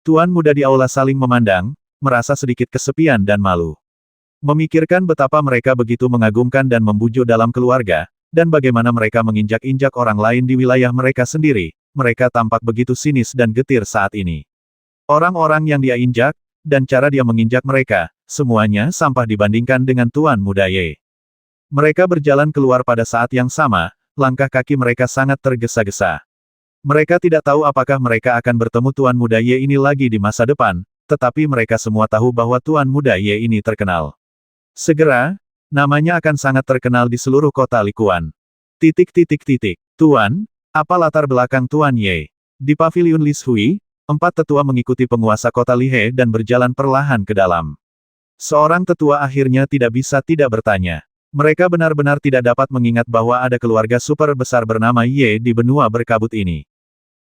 Tuan muda di aula saling memandang, merasa sedikit kesepian dan malu. Memikirkan betapa mereka begitu mengagumkan dan membujuk dalam keluarga, dan bagaimana mereka menginjak-injak orang lain di wilayah mereka sendiri, mereka tampak begitu sinis dan getir saat ini. Orang-orang yang dia injak, dan cara dia menginjak mereka, semuanya sampah dibandingkan dengan Tuan Muda Ye. Mereka berjalan keluar pada saat yang sama, langkah kaki mereka sangat tergesa-gesa. Mereka tidak tahu apakah mereka akan bertemu Tuan Muda Ye ini lagi di masa depan, tetapi mereka semua tahu bahwa Tuan Muda Ye ini terkenal. Segera, namanya akan sangat terkenal di seluruh kota Likuan. Tuan, apa latar belakang Tuan Ye? Di paviliun Lis Hui, 4 tetua mengikuti penguasa kota Lihe dan berjalan perlahan ke dalam. Seorang tetua akhirnya tidak bisa tidak bertanya. Mereka benar-benar tidak dapat mengingat bahwa ada keluarga super besar bernama Ye di benua berkabut ini.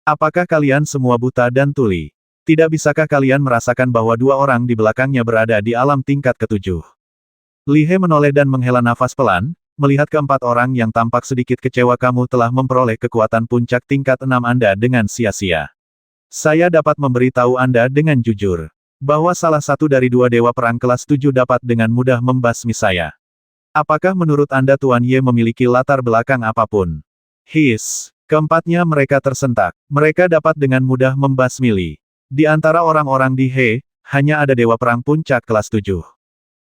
Apakah kalian semua buta dan tuli? Tidak bisakah kalian merasakan bahwa 2 orang di belakangnya berada di alam tingkat ke-7? Lihe menoleh dan menghela nafas pelan, melihat ke-4 orang yang tampak sedikit kecewa. Kamu telah memperoleh kekuatan puncak tingkat 6 Anda dengan sia-sia. Saya dapat memberitahu Anda dengan jujur, bahwa salah satu dari 2 dewa perang kelas 7 dapat dengan mudah membasmi saya. Apakah menurut Anda Tuan Ye memiliki latar belakang apapun? Keempatnya mereka tersentak. Mereka dapat dengan mudah membasmi Li. Di antara orang-orang di He, hanya ada dewa perang puncak kelas 7.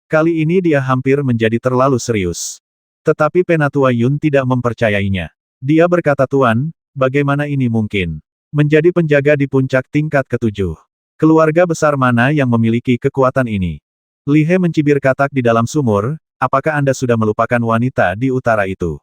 Kali ini dia hampir menjadi terlalu serius. Tetapi Penatua Yun tidak mempercayainya. Dia berkata, Tuan, bagaimana ini mungkin? Menjadi penjaga di puncak tingkat ke-7. Keluarga besar mana yang memiliki kekuatan ini? Lihe mencibir katak di dalam sumur, apakah Anda sudah melupakan wanita di utara itu?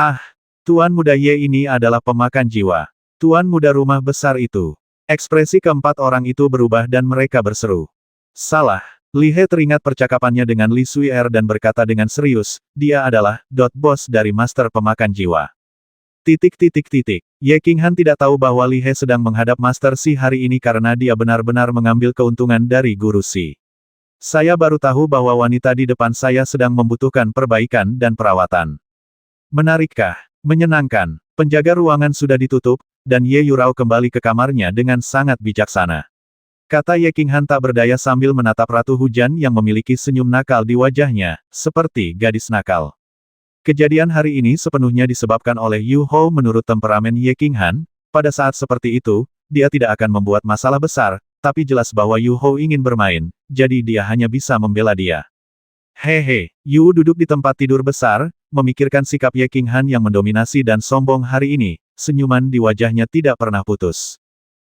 Ah, Tuan Muda Ye ini adalah pemakan jiwa. Tuan Muda rumah besar itu. Ekspresi ke-4 orang itu berubah dan mereka berseru. Salah. Lihe teringat percakapannya dengan Li Suier dan berkata dengan serius, dia adalah bos dari Master Pemakan Jiwa. Ye Qinghan tidak tahu bahwa Lihe sedang menghadap Master Si hari ini karena dia benar-benar mengambil keuntungan dari Guru Si. Saya baru tahu bahwa wanita di depan saya sedang membutuhkan perbaikan dan perawatan. Menarikkah? Menyenangkan. Penjaga ruangan sudah ditutup, dan Ye Yurao kembali ke kamarnya dengan sangat bijaksana. Kata Ye Qinghan tak berdaya sambil menatap Ratu Hujan yang memiliki senyum nakal di wajahnya, seperti gadis nakal. Kejadian hari ini sepenuhnya disebabkan oleh Yu Hou. Menurut temperamen Ye Qinghan, pada saat seperti itu, dia tidak akan membuat masalah besar, tapi jelas bahwa Yu Hou ingin bermain, jadi dia hanya bisa membela dia. Hehe, Yu duduk di tempat tidur besar, memikirkan sikap Ye Qinghan yang mendominasi dan sombong hari ini, senyuman di wajahnya tidak pernah putus.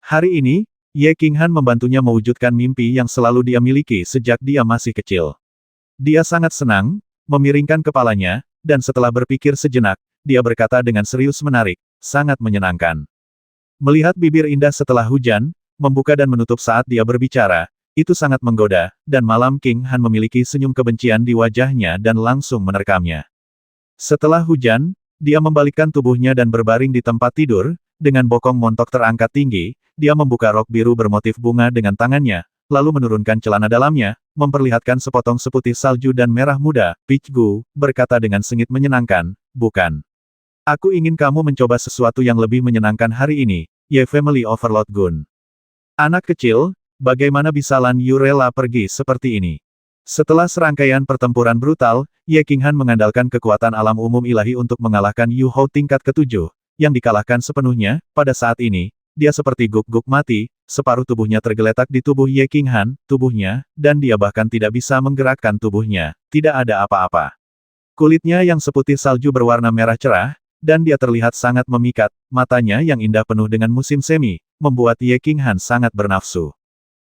Hari ini, Ye Qinghan membantunya mewujudkan mimpi yang selalu dia miliki sejak dia masih kecil. Dia sangat senang, memiringkan kepalanya, dan setelah berpikir sejenak, dia berkata dengan serius menarik, sangat menyenangkan. Melihat bibir indah setelah hujan, membuka dan menutup saat dia berbicara, itu sangat menggoda, dan malam King Han memiliki senyum kebencian di wajahnya dan langsung menerkamnya. Setelah hujan, dia membalikkan tubuhnya dan berbaring di tempat tidur, dengan bokong montok terangkat tinggi, dia membuka rok biru bermotif bunga dengan tangannya, lalu menurunkan celana dalamnya, memperlihatkan sepotong seputih salju dan merah muda. Peach Gu berkata dengan sengit menyenangkan, bukan. Aku ingin kamu mencoba sesuatu yang lebih menyenangkan hari ini, Ye Family Overlord Gun. Anak kecil, bagaimana bisa Lan Yu rela pergi seperti ini? Setelah serangkaian pertempuran brutal, Ye Qinghan mengandalkan kekuatan alam umum ilahi untuk mengalahkan Yu Hou tingkat ke-7, yang dikalahkan sepenuhnya. Pada saat ini, dia seperti guk-guk mati, separuh tubuhnya tergeletak di tubuh Ye Qinghan, tubuhnya, dan dia bahkan tidak bisa menggerakkan tubuhnya, tidak ada apa-apa. Kulitnya yang seputih salju berwarna merah cerah, dan dia terlihat sangat memikat, matanya yang indah penuh dengan musim semi, membuat Ye Qinghan sangat bernafsu.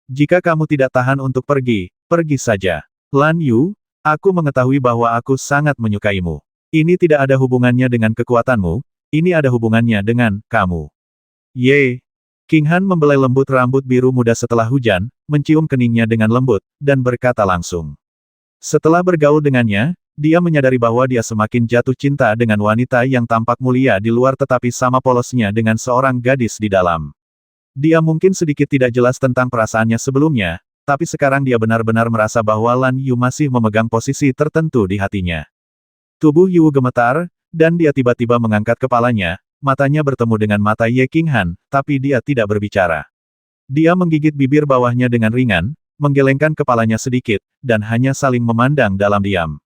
Jika kamu tidak tahan untuk pergi, pergi saja. Lan Yu, aku mengetahui bahwa aku sangat menyukaimu. Ini tidak ada hubungannya dengan kekuatanmu, ini ada hubungannya dengan kamu. Ye. Qinghan membelai lembut rambut biru muda setelah hujan, mencium keningnya dengan lembut, dan berkata langsung. Setelah bergaul dengannya, dia menyadari bahwa dia semakin jatuh cinta dengan wanita yang tampak mulia di luar tetapi sama polosnya dengan seorang gadis di dalam. Dia mungkin sedikit tidak jelas tentang perasaannya sebelumnya, tapi sekarang dia benar-benar merasa bahwa Lan Yu masih memegang posisi tertentu di hatinya. Tubuh Yu gemetar, dan dia tiba-tiba mengangkat kepalanya, matanya bertemu dengan mata Ye Qinghan, tapi dia tidak berbicara. Dia menggigit bibir bawahnya dengan ringan, menggelengkan kepalanya sedikit, dan hanya saling memandang dalam diam.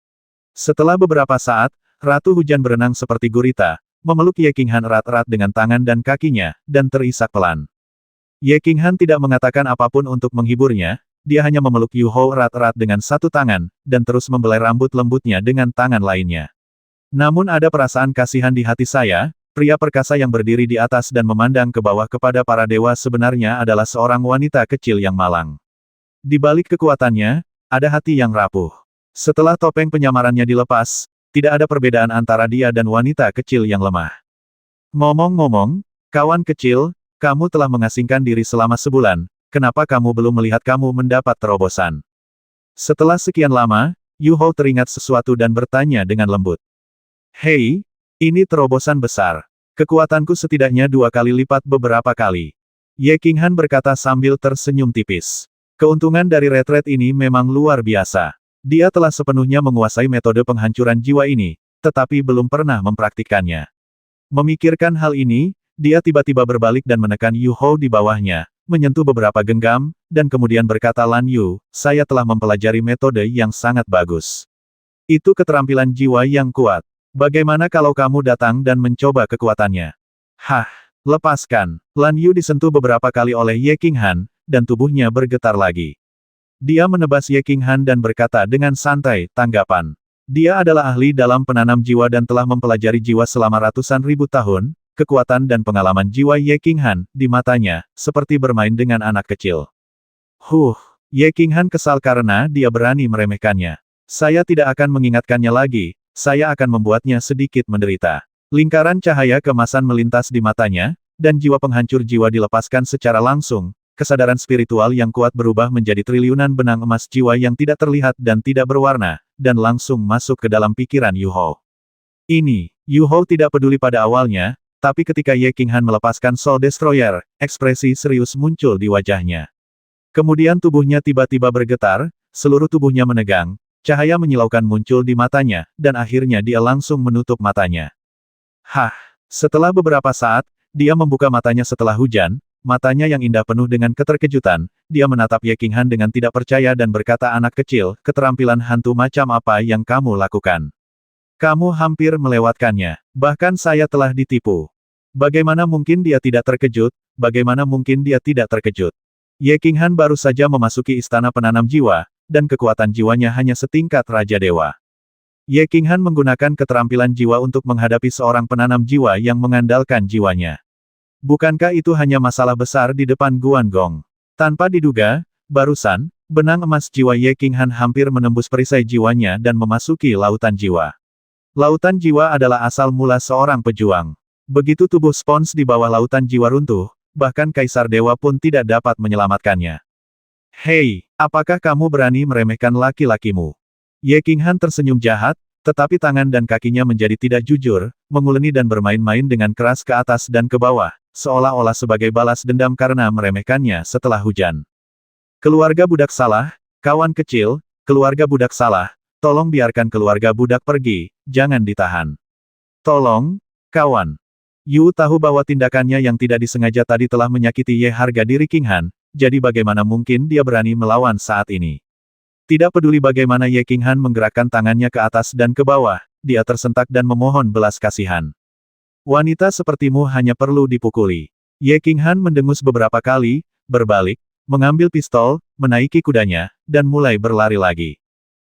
Setelah beberapa saat, Ratu Hujan berenang seperti gurita, memeluk Ye Qinghan erat-erat dengan tangan dan kakinya, dan terisak pelan. Ye Qinghan tidak mengatakan apapun untuk menghiburnya, dia hanya memeluk Yu Hou erat-erat dengan satu tangan, dan terus membelai rambut lembutnya dengan tangan lainnya. Namun ada perasaan kasihan di hati saya, pria perkasa yang berdiri di atas dan memandang ke bawah kepada para dewa sebenarnya adalah seorang wanita kecil yang malang. Di balik kekuatannya, ada hati yang rapuh. Setelah topeng penyamarannya dilepas, tidak ada perbedaan antara dia dan wanita kecil yang lemah. Ngomong-ngomong, kawan kecil, kamu telah mengasingkan diri selama sebulan, kenapa kamu belum melihat kamu mendapat terobosan? Setelah sekian lama, Yu Hou teringat sesuatu dan bertanya dengan lembut. Hei, ini terobosan besar. Kekuatanku setidaknya 2 kali lipat beberapa kali. Ye Qinghan berkata sambil tersenyum tipis. Keuntungan dari retret ini memang luar biasa. Dia telah sepenuhnya menguasai metode penghancuran jiwa ini, tetapi belum pernah mempraktikkannya. Memikirkan hal ini, dia tiba-tiba berbalik dan menekan Yu Hou di bawahnya, menyentuh beberapa genggam, dan kemudian berkata Lan Yu, saya telah mempelajari metode yang sangat bagus. Itu keterampilan jiwa yang kuat. Bagaimana kalau kamu datang dan mencoba kekuatannya? Hah, lepaskan. Lan Yu disentuh beberapa kali oleh Ye Qinghan, dan tubuhnya bergetar lagi. Dia menebas Ye Qinghan dan berkata dengan santai, tanggapan. Dia adalah ahli dalam penanam jiwa dan telah mempelajari jiwa selama ratusan ribu tahun, kekuatan dan pengalaman jiwa Ye Qinghan, di matanya, seperti bermain dengan anak kecil. Ye Qinghan kesal karena dia berani meremehkannya. Saya tidak akan mengingatkannya lagi, saya akan membuatnya sedikit menderita. Lingkaran cahaya kemasan melintas di matanya, dan jiwa penghancur jiwa dilepaskan secara langsung, kesadaran spiritual yang kuat berubah menjadi triliunan benang emas jiwa yang tidak terlihat dan tidak berwarna, dan langsung masuk ke dalam pikiran Yu Hou. Yu Hou tidak peduli pada awalnya, tapi ketika Ye Qinghan melepaskan Soul Destroyer, ekspresi serius muncul di wajahnya. Kemudian tubuhnya tiba-tiba bergetar, seluruh tubuhnya menegang, cahaya menyilaukan muncul di matanya, dan akhirnya dia langsung menutup matanya. Setelah beberapa saat, dia membuka matanya setelah hujan, matanya yang indah penuh dengan keterkejutan, dia menatap Ye Qinghan dengan tidak percaya dan berkata anak kecil, keterampilan hantu macam apa yang kamu lakukan? Kamu hampir melewatkannya, bahkan saya telah ditipu. Bagaimana mungkin dia tidak terkejut, bagaimana mungkin dia tidak terkejut? Ye Qinghan baru saja memasuki istana penanam jiwa, dan kekuatan jiwanya hanya setingkat Raja Dewa. Ye Qinghan menggunakan keterampilan jiwa untuk menghadapi seorang penanam jiwa yang mengandalkan jiwanya. Bukankah itu hanya masalah besar di depan Guan Gong? Tanpa diduga, barusan, benang emas jiwa Ye Qinghan hampir menembus perisai jiwanya dan memasuki lautan jiwa. Lautan jiwa adalah asal mula seorang pejuang. Begitu tubuh spons di bawah lautan jiwa runtuh, bahkan Kaisar Dewa pun tidak dapat menyelamatkannya. Hei, apakah kamu berani meremehkan laki-lakimu? Ye Qinghan tersenyum jahat, tetapi tangan dan kakinya menjadi tidak jujur, menguleni dan bermain-main dengan keras ke atas dan ke bawah, seolah-olah sebagai balas dendam karena meremehkannya setelah hujan. Keluarga budak salah, kawan kecil, keluarga budak salah, tolong biarkan keluarga budak pergi, jangan ditahan. Tolong, kawan. Yu tahu bahwa tindakannya yang tidak disengaja tadi telah menyakiti Ye harga diri Qinghan, jadi bagaimana mungkin dia berani melawan saat ini. Tidak peduli bagaimana Ye Qinghan menggerakkan tangannya ke atas dan ke bawah, dia tersentak dan memohon belas kasihan. Wanita sepertimu hanya perlu dipukuli. Ye Qinghan mendengus beberapa kali, berbalik, mengambil pistol, menaiki kudanya, dan mulai berlari lagi.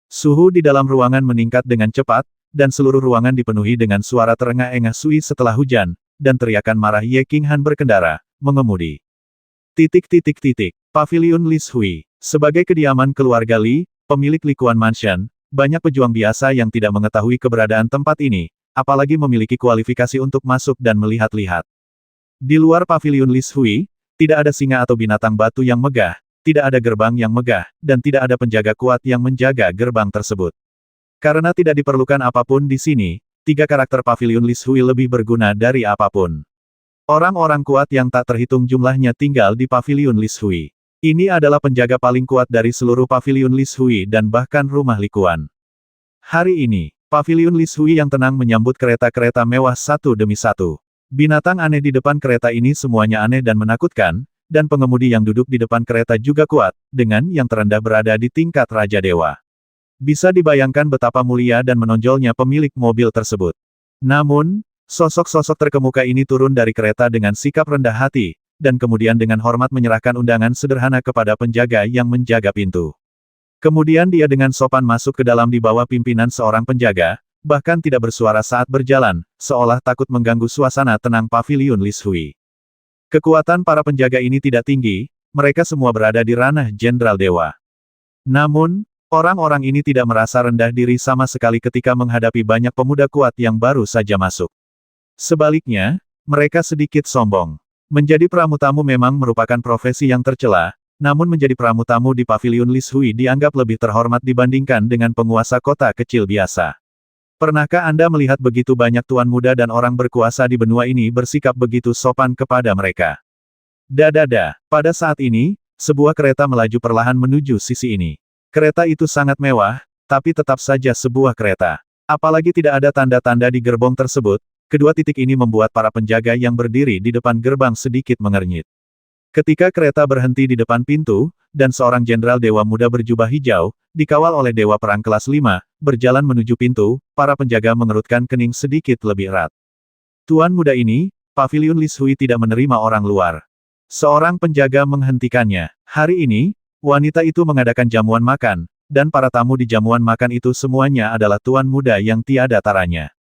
Suhu di dalam ruangan meningkat dengan cepat, dan seluruh ruangan dipenuhi dengan suara terengah-engah sui setelah hujan, dan teriakan marah Ye Qinghan berkendara, mengemudi. Paviliun Li Shui. Sebagai kediaman keluarga Li, pemilik Likuan Mansion, banyak pejuang biasa yang tidak mengetahui keberadaan tempat ini, apalagi memiliki kualifikasi untuk masuk dan melihat-lihat. Di luar Paviliun Li Shui, tidak ada singa atau binatang batu yang megah, tidak ada gerbang yang megah, dan tidak ada penjaga kuat yang menjaga gerbang tersebut. Karena tidak diperlukan apapun di sini, 3 karakter Paviliun Li Shui lebih berguna dari apapun. Orang-orang kuat yang tak terhitung jumlahnya tinggal di Paviliun Li Shui. Ini adalah penjaga paling kuat dari seluruh Paviliun Li Shui dan bahkan rumah Likuan. Hari ini, Paviliun Li Shui yang tenang menyambut kereta-kereta mewah satu demi satu. Binatang aneh di depan kereta ini semuanya aneh dan menakutkan, dan pengemudi yang duduk di depan kereta juga kuat, dengan yang terendah berada di tingkat Raja Dewa. Bisa dibayangkan betapa mulia dan menonjolnya pemilik mobil tersebut. Namun, sosok-sosok terkemuka ini turun dari kereta dengan sikap rendah hati, dan kemudian dengan hormat menyerahkan undangan sederhana kepada penjaga yang menjaga pintu. Kemudian dia dengan sopan masuk ke dalam di bawah pimpinan seorang penjaga, bahkan tidak bersuara saat berjalan, seolah takut mengganggu suasana tenang Paviliun Li Shui. Kekuatan para penjaga ini tidak tinggi, mereka semua berada di ranah Jenderal Dewa. Namun, orang-orang ini tidak merasa rendah diri sama sekali ketika menghadapi banyak pemuda kuat yang baru saja masuk. Sebaliknya, mereka sedikit sombong. Menjadi pramutamu memang merupakan profesi yang tercela, namun menjadi pramutamu di Paviliun Li Shui dianggap lebih terhormat dibandingkan dengan penguasa kota kecil biasa. Pernahkah Anda melihat begitu banyak tuan muda dan orang berkuasa di benua ini bersikap begitu sopan kepada mereka? Dadada, pada saat ini, sebuah kereta melaju perlahan menuju sisi ini. Kereta itu sangat mewah, tapi tetap saja sebuah kereta. Apalagi tidak ada tanda-tanda di gerbong tersebut, kedua titik ini membuat para penjaga yang berdiri di depan gerbang sedikit mengernyit. Ketika kereta berhenti di depan pintu, dan seorang jenderal dewa muda berjubah hijau, dikawal oleh dewa perang kelas 5, berjalan menuju pintu, para penjaga mengerutkan kening sedikit lebih erat. Tuan muda ini, Paviliun Li Shui tidak menerima orang luar. Seorang penjaga menghentikannya. Hari ini, wanita itu mengadakan jamuan makan, dan para tamu di jamuan makan itu semuanya adalah tuan muda yang tiada taranya.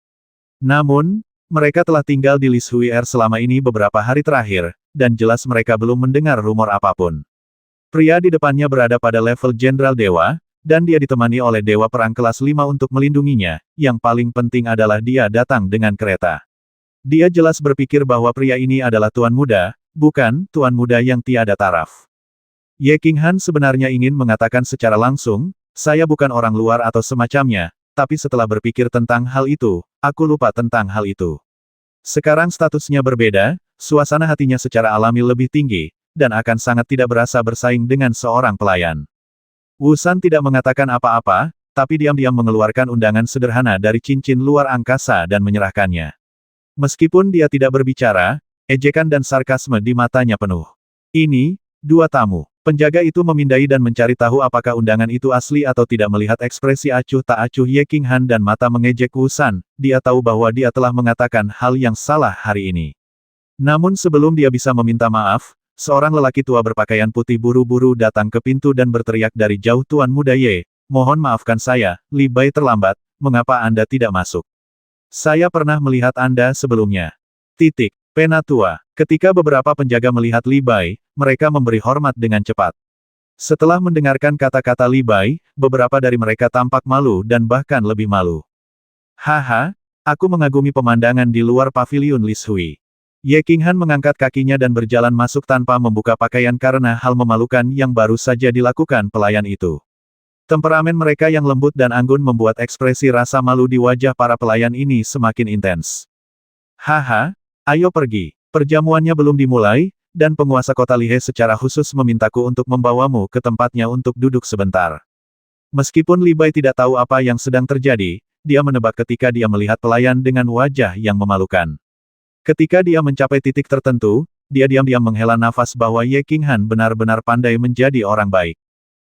Namun, mereka telah tinggal di Li Shui selama ini beberapa hari terakhir, dan jelas mereka belum mendengar rumor apapun. Pria di depannya berada pada level Jenderal Dewa, dan dia ditemani oleh Dewa Perang kelas 5 untuk melindunginya, yang paling penting adalah dia datang dengan kereta. Dia jelas berpikir bahwa pria ini adalah tuan muda, bukan tuan muda yang tiada taraf. Ye Qinghan sebenarnya ingin mengatakan secara langsung, saya bukan orang luar atau semacamnya, tapi setelah berpikir tentang hal itu, aku lupa tentang hal itu. Sekarang statusnya berbeda, suasana hatinya secara alami lebih tinggi, dan akan sangat tidak berasa bersaing dengan seorang pelayan. Wu San tidak mengatakan apa-apa, tapi diam-diam mengeluarkan undangan sederhana dari cincin luar angkasa dan menyerahkannya. Meskipun dia tidak berbicara, ejekan dan sarkasme di matanya penuh. Ini, 2 tamu. Penjaga itu memindai dan mencari tahu apakah undangan itu asli atau tidak melihat ekspresi acuh tak acuh Ye Qinghan dan mata mengejek Wu San, dia tahu bahwa dia telah mengatakan hal yang salah hari ini. Namun sebelum dia bisa meminta maaf, seorang lelaki tua berpakaian putih buru-buru datang ke pintu dan berteriak dari jauh, Tuan Muda Ye, mohon maafkan saya, Li Bai terlambat, mengapa Anda tidak masuk? Saya pernah melihat Anda sebelumnya. Penatua. Ketika beberapa penjaga melihat Li Bai, mereka memberi hormat dengan cepat. Setelah mendengarkan kata-kata Li Bai, beberapa dari mereka tampak malu dan bahkan lebih malu. Haha, aku mengagumi pemandangan di luar paviliun Li Shui. Ye Qinghan mengangkat kakinya dan berjalan masuk tanpa membuka pakaian karena hal memalukan yang baru saja dilakukan pelayan itu. Temperamen mereka yang lembut dan anggun membuat ekspresi rasa malu di wajah para pelayan ini semakin intens. Haha, ayo pergi. Perjamuannya belum dimulai, dan penguasa kota Lihe secara khusus memintaku untuk membawamu ke tempatnya untuk duduk sebentar. Meskipun Li Bai tidak tahu apa yang sedang terjadi, dia menebak ketika dia melihat pelayan dengan wajah yang memalukan. Ketika dia mencapai titik tertentu, dia diam-diam menghela nafas bahwa Ye Qinghan benar-benar pandai menjadi orang baik.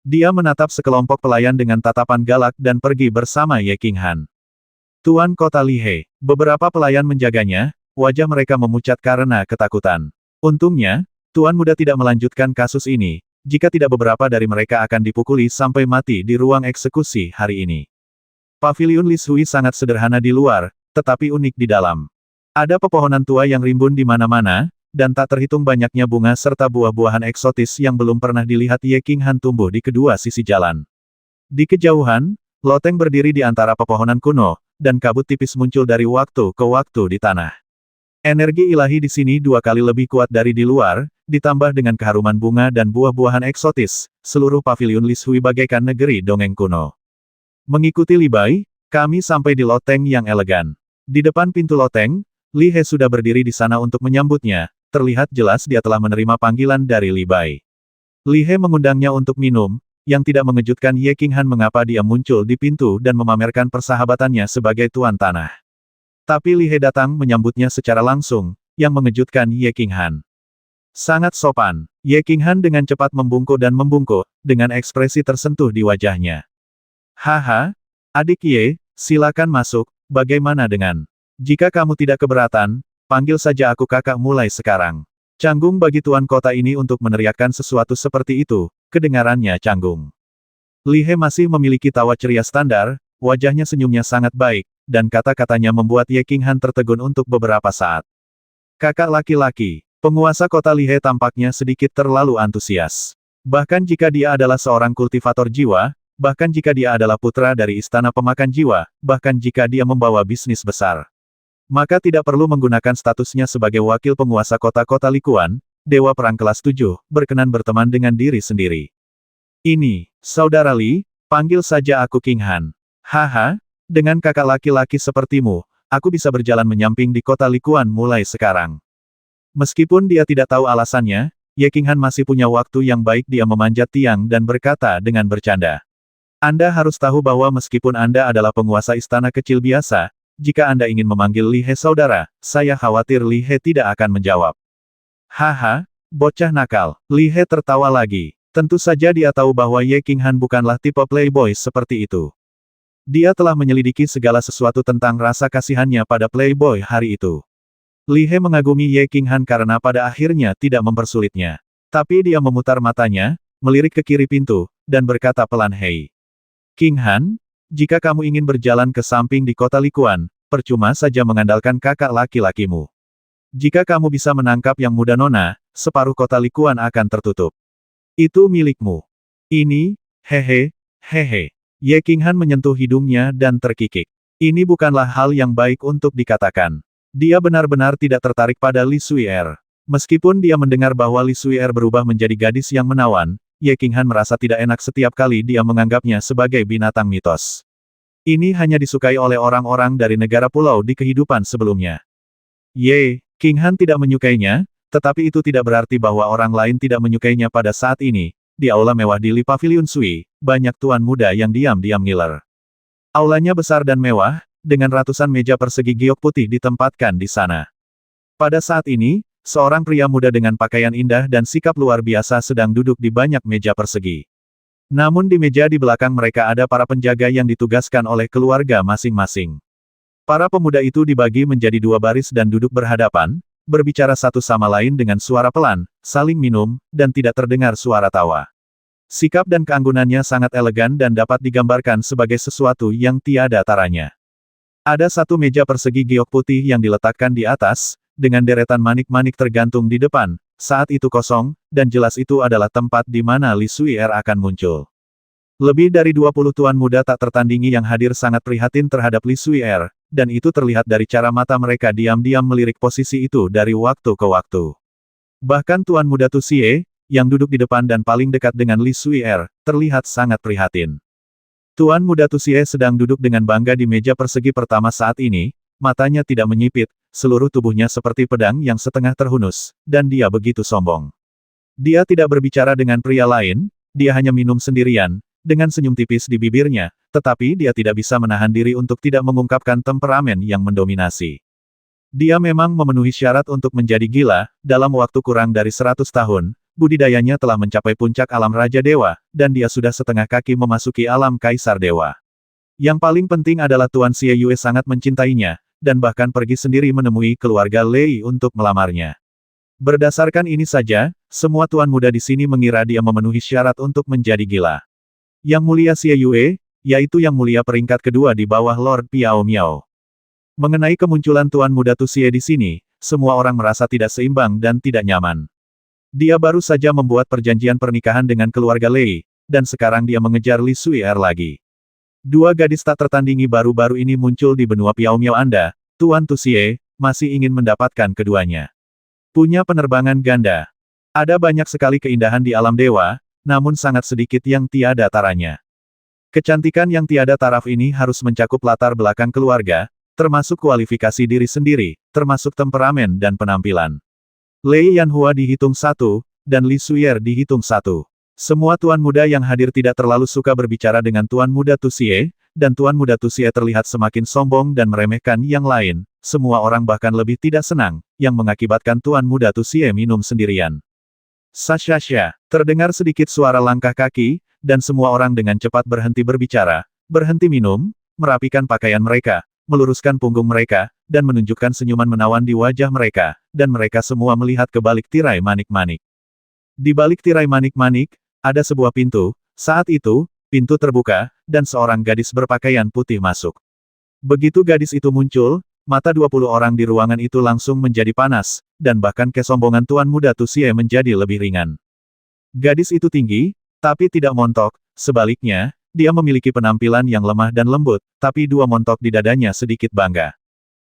Dia menatap sekelompok pelayan dengan tatapan galak dan pergi bersama Ye Qinghan. Tuan Kota Lihe, beberapa pelayan menjaganya, wajah mereka memucat karena ketakutan. Untungnya, Tuan Muda tidak melanjutkan kasus ini, jika tidak beberapa dari mereka akan dipukuli sampai mati di ruang eksekusi hari ini. Paviliun Li Shui sangat sederhana di luar, tetapi unik di dalam. Ada pepohonan tua yang rimbun di mana-mana, dan tak terhitung banyaknya bunga serta buah-buahan eksotis yang belum pernah dilihat Ye Qinghan tumbuh di kedua sisi jalan. Di kejauhan, loteng berdiri di antara pepohonan kuno, dan kabut tipis muncul dari waktu ke waktu di tanah. Energi ilahi di sini 2 kali lebih kuat dari di luar, ditambah dengan keharuman bunga dan buah-buahan eksotis, seluruh paviliun Li Shui bagaikan negeri dongeng kuno. Mengikuti Li Bai, kami sampai di loteng yang elegan. Di depan pintu loteng, Li He sudah berdiri di sana untuk menyambutnya, terlihat jelas dia telah menerima panggilan dari Li Bai. Li He mengundangnya untuk minum, yang tidak mengejutkan Ye Qinghan mengapa dia muncul di pintu dan memamerkan persahabatannya sebagai tuan tanah. Tapi Li He datang menyambutnya secara langsung, yang mengejutkan Ye Qinghan. Sangat sopan, Ye Qinghan dengan cepat membungkuk dan membungkuk, dengan ekspresi tersentuh di wajahnya. Haha, adik Ye, silakan masuk, bagaimana dengan... Jika kamu tidak keberatan, panggil saja aku kakak mulai sekarang. Canggung bagi tuan kota ini untuk meneriakkan sesuatu seperti itu, kedengarannya canggung. Li He masih memiliki tawa ceria standar, wajahnya senyumnya sangat baik, dan kata-katanya membuat Ye Qinghan tertegun untuk beberapa saat. Kakak laki-laki, penguasa kota Li He tampaknya sedikit terlalu antusias. Bahkan jika dia adalah seorang kultivator jiwa, bahkan jika dia adalah putra dari istana pemakan jiwa, bahkan jika dia membawa bisnis besar. Maka tidak perlu menggunakan statusnya sebagai wakil penguasa kota-kota Likuan, Dewa Perang kelas 7, berkenan berteman dengan diri sendiri. Ini, Saudara Li, panggil saja aku Qinghan. Haha, dengan kakak laki-laki sepertimu, aku bisa berjalan menyamping di kota Likuan mulai sekarang. Meskipun dia tidak tahu alasannya, Ye Qinghan masih punya waktu yang baik dia memanjat tiang dan berkata dengan bercanda. Anda harus tahu bahwa meskipun Anda adalah penguasa istana kecil biasa, jika Anda ingin memanggil Li He saudara, saya khawatir Li He tidak akan menjawab. Haha, bocah nakal. Li He tertawa lagi. Tentu saja dia tahu bahwa Ye Qinghan bukanlah tipe playboy seperti itu. Dia telah menyelidiki segala sesuatu tentang rasa kasihannya pada playboy hari itu. Li He mengagumi Ye Qinghan karena pada akhirnya tidak mempersulitnya. Tapi dia memutar matanya, melirik ke kiri pintu, dan berkata pelan, Hei. Qinghan, jika kamu ingin berjalan ke samping di kota Likuan, percuma saja mengandalkan kakak laki-lakimu. Jika kamu bisa menangkap yang muda nona, separuh kota Likuan akan tertutup. Itu milikmu. Ini, hehe, hehe. Ye Qinghan menyentuh hidungnya dan terkikik. Ini bukanlah hal yang baik untuk dikatakan. Dia benar-benar tidak tertarik pada Li Suier. Meskipun dia mendengar bahwa Li Suier berubah menjadi gadis yang menawan, Ye Qinghan merasa tidak enak setiap kali dia menganggapnya sebagai binatang mitos. Ini hanya disukai oleh orang-orang dari negara pulau di kehidupan sebelumnya. Ye Qinghan tidak menyukainya, tetapi itu tidak berarti bahwa orang lain tidak menyukainya pada saat ini. Di aula mewah di Li Pavilion Sui, banyak tuan muda yang diam-diam ngiler. Aulanya besar dan mewah, dengan ratusan meja persegi giok putih ditempatkan di sana. Pada saat ini, seorang pria muda dengan pakaian indah dan sikap luar biasa sedang duduk di banyak meja persegi. Namun di meja di belakang mereka ada para penjaga yang ditugaskan oleh keluarga masing-masing. Para pemuda itu dibagi menjadi 2 baris dan duduk berhadapan, berbicara satu sama lain dengan suara pelan, saling minum, dan tidak terdengar suara tawa. Sikap dan keanggunannya sangat elegan dan dapat digambarkan sebagai sesuatu yang tiada taranya. Ada satu meja persegi giok putih yang diletakkan di atas, dengan deretan manik-manik tergantung di depan, saat itu kosong, dan jelas itu adalah tempat di mana Li Suier akan muncul. Lebih dari 20 tuan muda tak tertandingi yang hadir sangat prihatin terhadap Li Suier, dan itu terlihat dari cara mata mereka diam-diam melirik posisi itu dari waktu ke waktu. Bahkan tuan muda Tusie, yang duduk di depan dan paling dekat dengan Li Suier, terlihat sangat prihatin. Tuan muda Tusie sedang duduk dengan bangga di meja persegi pertama saat ini, matanya tidak menyipit, seluruh tubuhnya seperti pedang yang setengah terhunus, dan dia begitu sombong. Dia tidak berbicara dengan pria lain, dia hanya minum sendirian, dengan senyum tipis di bibirnya, tetapi dia tidak bisa menahan diri untuk tidak mengungkapkan temperamen yang mendominasi. Dia memang memenuhi syarat untuk menjadi gila, dalam waktu kurang dari 100 tahun, budidayanya telah mencapai puncak alam Raja Dewa, dan dia sudah setengah kaki memasuki alam Kaisar Dewa. Yang paling penting adalah Tuan Xie Yue sangat mencintainya, dan bahkan pergi sendiri menemui keluarga Lei untuk melamarnya. Berdasarkan ini saja, semua tuan muda di sini mengira dia memenuhi syarat untuk menjadi gila. Yang mulia Xie Yue, yaitu yang mulia peringkat kedua di bawah Lord Piao Miao. Mengenai kemunculan tuan muda Tusie di sini, semua orang merasa tidak seimbang dan tidak nyaman. Dia baru saja membuat perjanjian pernikahan dengan keluarga Lei, dan sekarang dia mengejar Li Suier lagi. Dua gadis tak tertandingi baru-baru ini muncul di benua Piao Miao Anda, Tuan Tusie, masih ingin mendapatkan keduanya. Punya penerbangan ganda. Ada banyak sekali keindahan di alam dewa, namun sangat sedikit yang tiada taranya. Kecantikan yang tiada taraf ini harus mencakup latar belakang keluarga, termasuk kualifikasi diri sendiri, termasuk temperamen dan penampilan. Lei Yanhua dihitung 1, dan Li Suier dihitung 1. Semua tuan muda yang hadir tidak terlalu suka berbicara dengan tuan muda Tusie, dan tuan muda Tusie terlihat semakin sombong dan meremehkan yang lain, semua orang bahkan lebih tidak senang, yang mengakibatkan tuan muda Tusie minum sendirian. Sasha, terdengar sedikit suara langkah kaki, dan semua orang dengan cepat berhenti berbicara, berhenti minum, merapikan pakaian mereka, meluruskan punggung mereka, dan menunjukkan senyuman menawan di wajah mereka, dan mereka semua melihat ke balik tirai manik-manik. Di balik tirai manik-manik, ada sebuah pintu, saat itu, pintu terbuka, dan seorang gadis berpakaian putih masuk. Begitu gadis itu muncul, mata 20 orang di ruangan itu langsung menjadi panas, dan bahkan kesombongan tuan muda Tusie menjadi lebih ringan. Gadis itu tinggi, tapi tidak montok, sebaliknya, dia memiliki penampilan yang lemah dan lembut, tapi dua montok di dadanya sedikit bangga.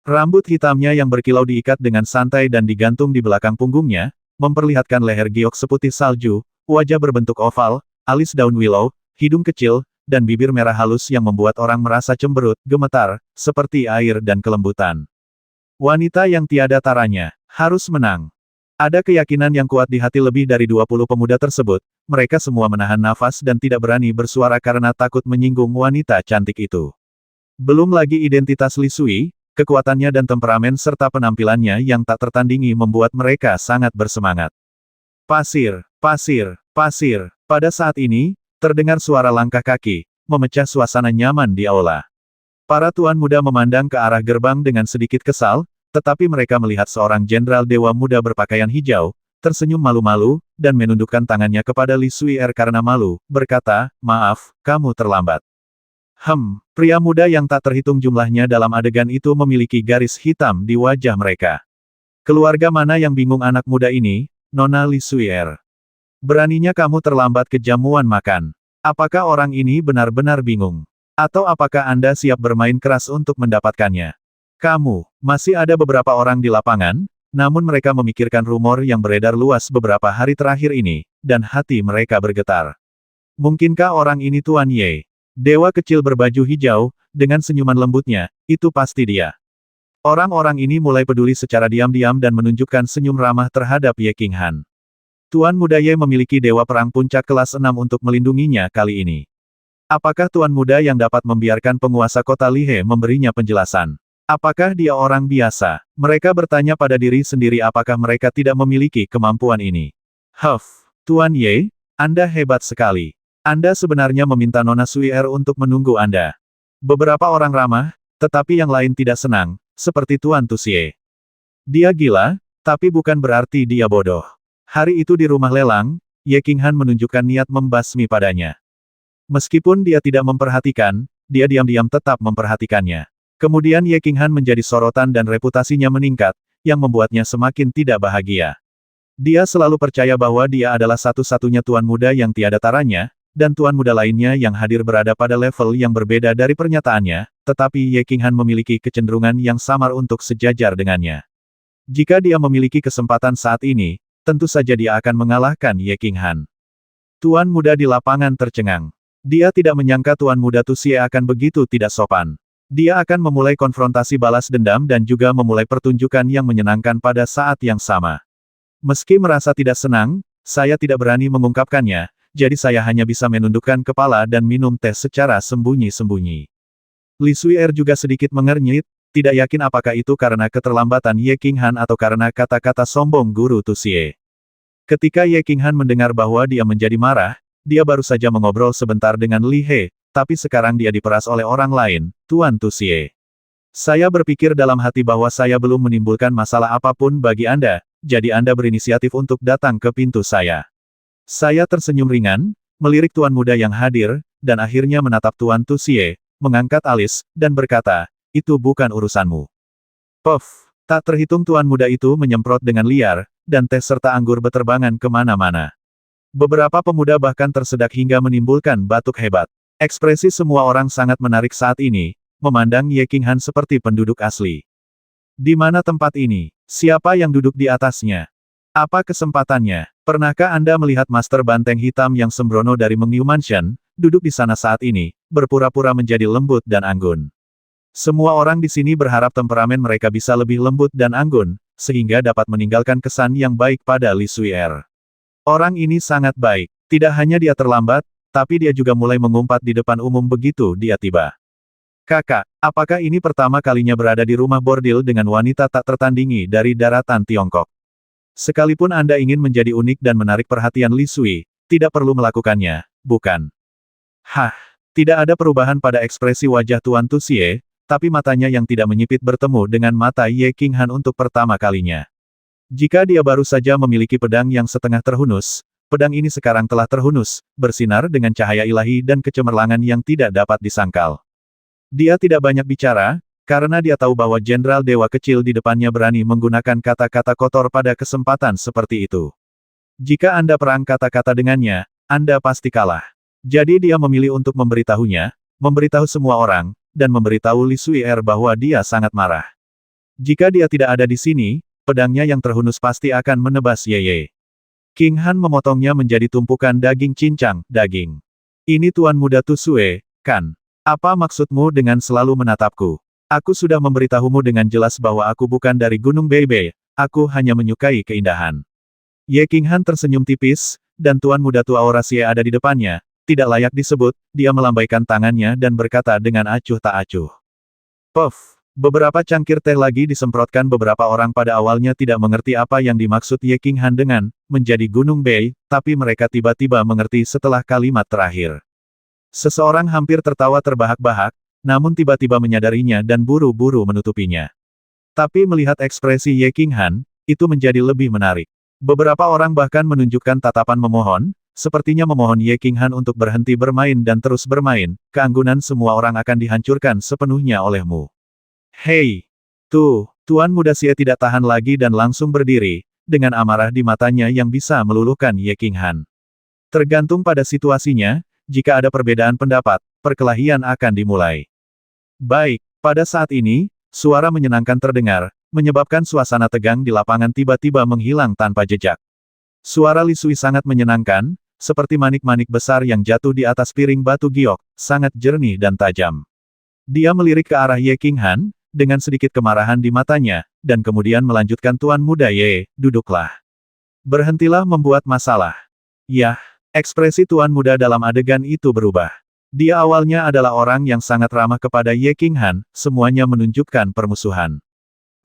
Rambut hitamnya yang berkilau diikat dengan santai dan digantung di belakang punggungnya, memperlihatkan leher giok seputih salju, wajah berbentuk oval, alis daun willow, hidung kecil, dan bibir merah halus yang membuat orang merasa cemberut, gemetar, seperti air dan kelembutan. Wanita yang tiada taranya, harus menang. Ada keyakinan yang kuat di hati lebih dari 20 pemuda tersebut, mereka semua menahan nafas dan tidak berani bersuara karena takut menyinggung wanita cantik itu. Belum lagi identitas Li Sui, kekuatannya dan temperamen serta penampilannya yang tak tertandingi membuat mereka sangat bersemangat. Pasir, pasir, pasir. Pada saat ini, terdengar suara langkah kaki, memecah suasana nyaman di aula. Para tuan muda memandang ke arah gerbang dengan sedikit kesal, tetapi mereka melihat seorang jenderal dewa muda berpakaian hijau, tersenyum malu-malu, dan menundukkan tangannya kepada Li Suier karena malu, berkata, "Maaf, kamu terlambat." Pria muda yang tak terhitung jumlahnya dalam adegan itu memiliki garis hitam di wajah mereka. Keluarga mana yang bingung anak muda ini, Nona Li Suier? Beraninya kamu terlambat ke jamuan makan. Apakah orang ini benar-benar bingung? Atau apakah Anda siap bermain keras untuk mendapatkannya? Kamu, masih ada beberapa orang di lapangan, namun mereka memikirkan rumor yang beredar luas beberapa hari terakhir ini, dan hati mereka bergetar. Mungkinkah orang ini Tuan Ye? Dewa kecil berbaju hijau, dengan senyuman lembutnya, itu pasti dia. Orang-orang ini mulai peduli secara diam-diam dan menunjukkan senyum ramah terhadap Ye Qinghan. Tuan Muda Ye memiliki Dewa Perang Puncak kelas 6 untuk melindunginya kali ini. Apakah Tuan Muda yang dapat membiarkan penguasa kota Lihe memberinya penjelasan? Apakah dia orang biasa? Mereka bertanya pada diri sendiri apakah mereka tidak memiliki kemampuan ini. Tuan Ye, Anda hebat sekali. Anda sebenarnya meminta Nona Suier untuk menunggu Anda. Beberapa orang ramah, tetapi yang lain tidak senang, seperti Tuan Tusie. Dia gila, Tapi bukan berarti dia bodoh. Hari itu di rumah lelang, Ye Qinghan menunjukkan niat membasmi padanya. Meskipun dia tidak memperhatikan, dia diam-diam tetap memperhatikannya. Kemudian Ye Qinghan menjadi sorotan dan reputasinya meningkat, yang membuatnya semakin tidak bahagia. Dia selalu percaya bahwa dia adalah satu-satunya tuan muda yang tiada taranya, dan tuan muda lainnya yang hadir berada pada level yang berbeda dari pernyataannya, tetapi Ye Qinghan memiliki kecenderungan yang samar untuk sejajar dengannya. Jika dia memiliki kesempatan saat ini, tentu saja dia akan mengalahkan Ye Qinghan. Tuan muda di lapangan tercengang. Dia tidak menyangka Tuan Muda Tusie akan begitu tidak sopan. Dia akan memulai konfrontasi balas dendam dan juga memulai pertunjukan yang menyenangkan pada saat yang sama. Meski merasa tidak senang, saya tidak berani mengungkapkannya, jadi saya hanya bisa menundukkan kepala dan minum teh secara sembunyi-sembunyi. Li Suier juga sedikit mengernyit, tidak yakin apakah itu karena keterlambatan Ye Qinghan atau karena kata-kata sombong guru Tusie. Ketika Ye Qinghan mendengar bahwa dia menjadi marah, dia baru saja mengobrol sebentar dengan Li He, tapi sekarang dia diperas oleh orang lain, Tuan Tusie. Saya berpikir dalam hati bahwa saya belum menimbulkan masalah apapun bagi Anda, jadi Anda berinisiatif untuk datang ke pintu saya. Saya tersenyum ringan, melirik tuan muda yang hadir, dan akhirnya menatap Tuan Tusie, mengangkat alis, dan berkata, itu bukan urusanmu. Puff, tak terhitung tuan muda itu menyemprot dengan liar, dan teh serta anggur beterbangan kemana-mana. Beberapa pemuda bahkan tersedak hingga menimbulkan batuk hebat. Ekspresi semua orang sangat menarik saat ini, memandang Ye Qinghan seperti penduduk asli. Di mana tempat ini? Siapa yang duduk di atasnya? Apa kesempatannya? Pernahkah Anda melihat Master Banteng Hitam yang sembrono dari Mengyu Mansion, duduk di sana saat ini, berpura-pura menjadi lembut dan anggun? Semua orang di sini berharap temperamen mereka bisa lebih lembut dan anggun, sehingga dapat meninggalkan kesan yang baik pada Li Suier. Orang ini sangat baik. Tidak hanya dia terlambat, tapi dia juga mulai mengumpat di depan umum begitu dia tiba. Kakak, apakah ini pertama kalinya berada di rumah bordil dengan wanita tak tertandingi dari daratan Tiongkok? Sekalipun Anda ingin menjadi unik dan menarik perhatian Li Sui, tidak perlu melakukannya, bukan? Hah, tidak ada perubahan pada ekspresi wajah Tuan Tusie, tapi matanya yang tidak menyipit bertemu dengan mata Ye Qinghan untuk pertama kalinya. Jika dia baru saja memiliki pedang yang setengah terhunus, pedang ini sekarang telah terhunus, bersinar dengan cahaya ilahi dan kecemerlangan yang tidak dapat disangkal. Dia tidak banyak bicara, karena dia tahu bahwa Jenderal Dewa Kecil di depannya berani menggunakan kata-kata kotor pada kesempatan seperti itu. Jika Anda perang kata-kata dengannya, Anda pasti kalah. Jadi dia memilih untuk memberitahunya, memberitahu semua orang, dan memberitahu Li Suier bahwa dia sangat marah. Jika dia tidak ada di sini, pedangnya yang terhunus pasti akan menebas Ye. Qinghan memotongnya menjadi tumpukan daging cincang, daging. Ini Tuan Muda Tusue, kan? Apa maksudmu dengan selalu menatapku? Aku sudah memberitahumu dengan jelas bahwa aku bukan dari Gunung Beibei, aku hanya menyukai keindahan. Ye Qinghan tersenyum tipis, dan Tuan Muda Tua Orasie ada di depannya, tidak layak disebut, dia melambaikan tangannya dan berkata dengan acuh tak acuh. Puff, beberapa cangkir teh lagi disemprotkan. Beberapa orang pada awalnya tidak mengerti apa yang dimaksud Ye Qinghan dengan menjadi Gunung Bei, tapi mereka tiba-tiba mengerti setelah kalimat terakhir. Seseorang hampir tertawa terbahak-bahak, namun tiba-tiba menyadarinya dan buru-buru menutupinya. Tapi melihat ekspresi Ye Qinghan, itu menjadi lebih menarik. Beberapa orang bahkan menunjukkan tatapan memohon, sepertinya memohon Ye Qinghan untuk berhenti bermain dan terus bermain, keanggunan semua orang akan dihancurkan sepenuhnya olehmu. Hei! Tuan Muda Xie tidak tahan lagi dan langsung berdiri, dengan amarah di matanya yang bisa meluluhkan Ye Qinghan. Tergantung pada situasinya, jika ada perbedaan pendapat, perkelahian akan dimulai. Baik, pada saat ini, suara menyenangkan terdengar, menyebabkan suasana tegang di lapangan tiba-tiba menghilang tanpa jejak. Suara Li Sui sangat menyenangkan, seperti manik-manik besar yang jatuh di atas piring batu giok, sangat jernih dan tajam. Dia melirik ke arah Ye Qinghan, dengan sedikit kemarahan di matanya, dan kemudian melanjutkan Tuan Muda Ye, duduklah. Berhentilah membuat masalah. Yah, ekspresi Tuan Muda dalam adegan itu berubah. Dia awalnya adalah orang yang sangat ramah kepada Ye Qinghan, semuanya menunjukkan permusuhan.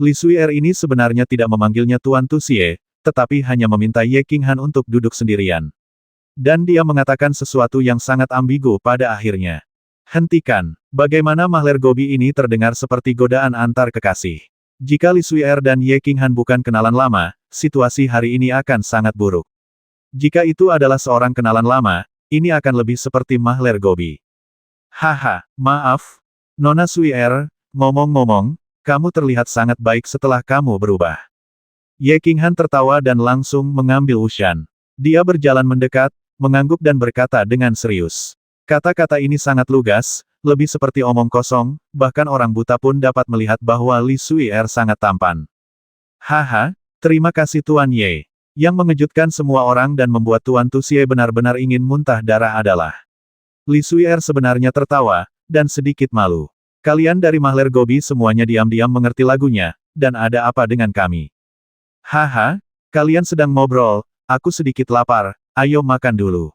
Li Suier ini sebenarnya tidak memanggilnya Tuan Tusie, tetapi hanya meminta Ye Qinghan untuk duduk sendirian. Dan dia mengatakan sesuatu yang sangat ambigu pada akhirnya. Hentikan, bagaimana mahler Gobi ini terdengar seperti godaan antar kekasih. Jika Li Suier dan Ye Qinghan bukan kenalan lama, situasi hari ini akan sangat buruk. Jika itu adalah seorang kenalan lama, ini akan lebih seperti Mahler Gobi. Haha, maaf, Nona Suier, ngomong-ngomong, kamu terlihat sangat baik setelah kamu berubah. Ye Qinghan tertawa dan langsung mengambil Wushan. Dia berjalan mendekat, mengangguk dan berkata dengan serius. Kata-kata ini sangat lugas, lebih seperti omong kosong, bahkan orang buta pun dapat melihat bahwa Li Suier sangat tampan. Haha, terima kasih Tuan Ye. Yang mengejutkan semua orang dan membuat Tuan Tuxie benar-benar ingin muntah darah adalah Li Suier sebenarnya tertawa, dan sedikit malu. Kalian dari Mahler Gobi semuanya diam-diam mengerti lagunya, dan ada apa dengan kami? Haha, kalian sedang ngobrol, aku sedikit lapar, ayo makan dulu.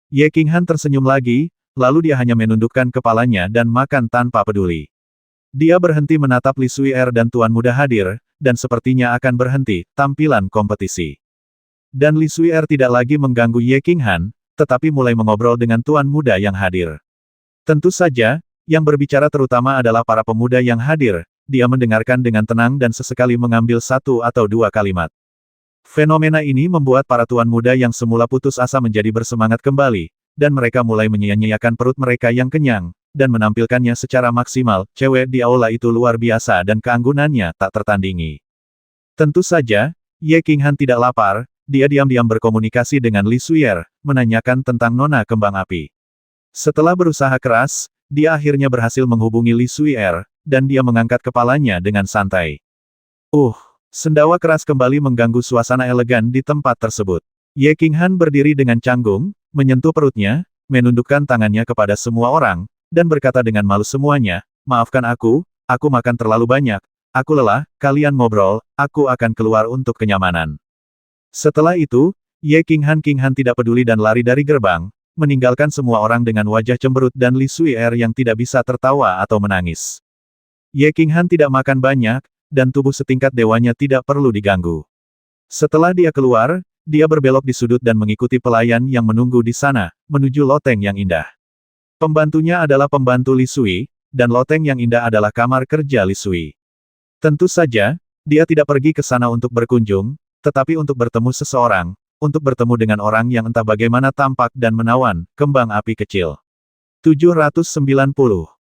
Ye Qinghan tersenyum lagi, lalu dia hanya menundukkan kepalanya dan makan tanpa peduli. Dia berhenti menatap Li Suier dan Tuan Muda hadir, dan sepertinya akan berhenti, tampilan kompetisi. Dan Li Suier tidak lagi mengganggu Ye Qinghan, tetapi mulai mengobrol dengan Tuan Muda yang hadir. Tentu saja, yang berbicara terutama adalah para pemuda yang hadir, dia mendengarkan dengan tenang dan sesekali mengambil satu atau dua kalimat. Fenomena ini membuat para tuan muda yang semula putus asa menjadi bersemangat kembali, dan mereka mulai menyia-nyiakan perut mereka yang kenyang, dan menampilkannya secara maksimal. Cewek di aula itu luar biasa dan keanggunannya tak tertandingi. Tentu saja, Ye Qinghan tidak lapar, dia diam-diam berkomunikasi dengan Li Suier, menanyakan tentang Nona Kembang Api. Setelah berusaha keras, dia akhirnya berhasil menghubungi Li Suier, dan dia mengangkat kepalanya dengan santai. Sendawa keras kembali mengganggu suasana elegan di tempat tersebut. Ye Qinghan berdiri dengan canggung, menyentuh perutnya, menundukkan tangannya kepada semua orang, dan berkata dengan malu semuanya, maafkan aku makan terlalu banyak, aku lelah, kalian ngobrol, aku akan keluar untuk kenyamanan. Setelah itu, Ye Qinghan tidak peduli dan lari dari gerbang, meninggalkan semua orang dengan wajah cemberut dan Li Suier yang tidak bisa tertawa atau menangis. Ye Qinghan tidak makan banyak, dan tubuh setingkat dewanya tidak perlu diganggu. Setelah dia keluar, dia berbelok di sudut dan mengikuti pelayan yang menunggu di sana, menuju loteng yang indah. Pembantunya adalah pembantu Li Sui, dan loteng yang indah adalah kamar kerja Li Sui. Tentu saja, dia tidak pergi ke sana untuk berkunjung, tetapi untuk bertemu seseorang, untuk bertemu dengan orang yang entah bagaimana tampak dan menawan, kembang api kecil. 790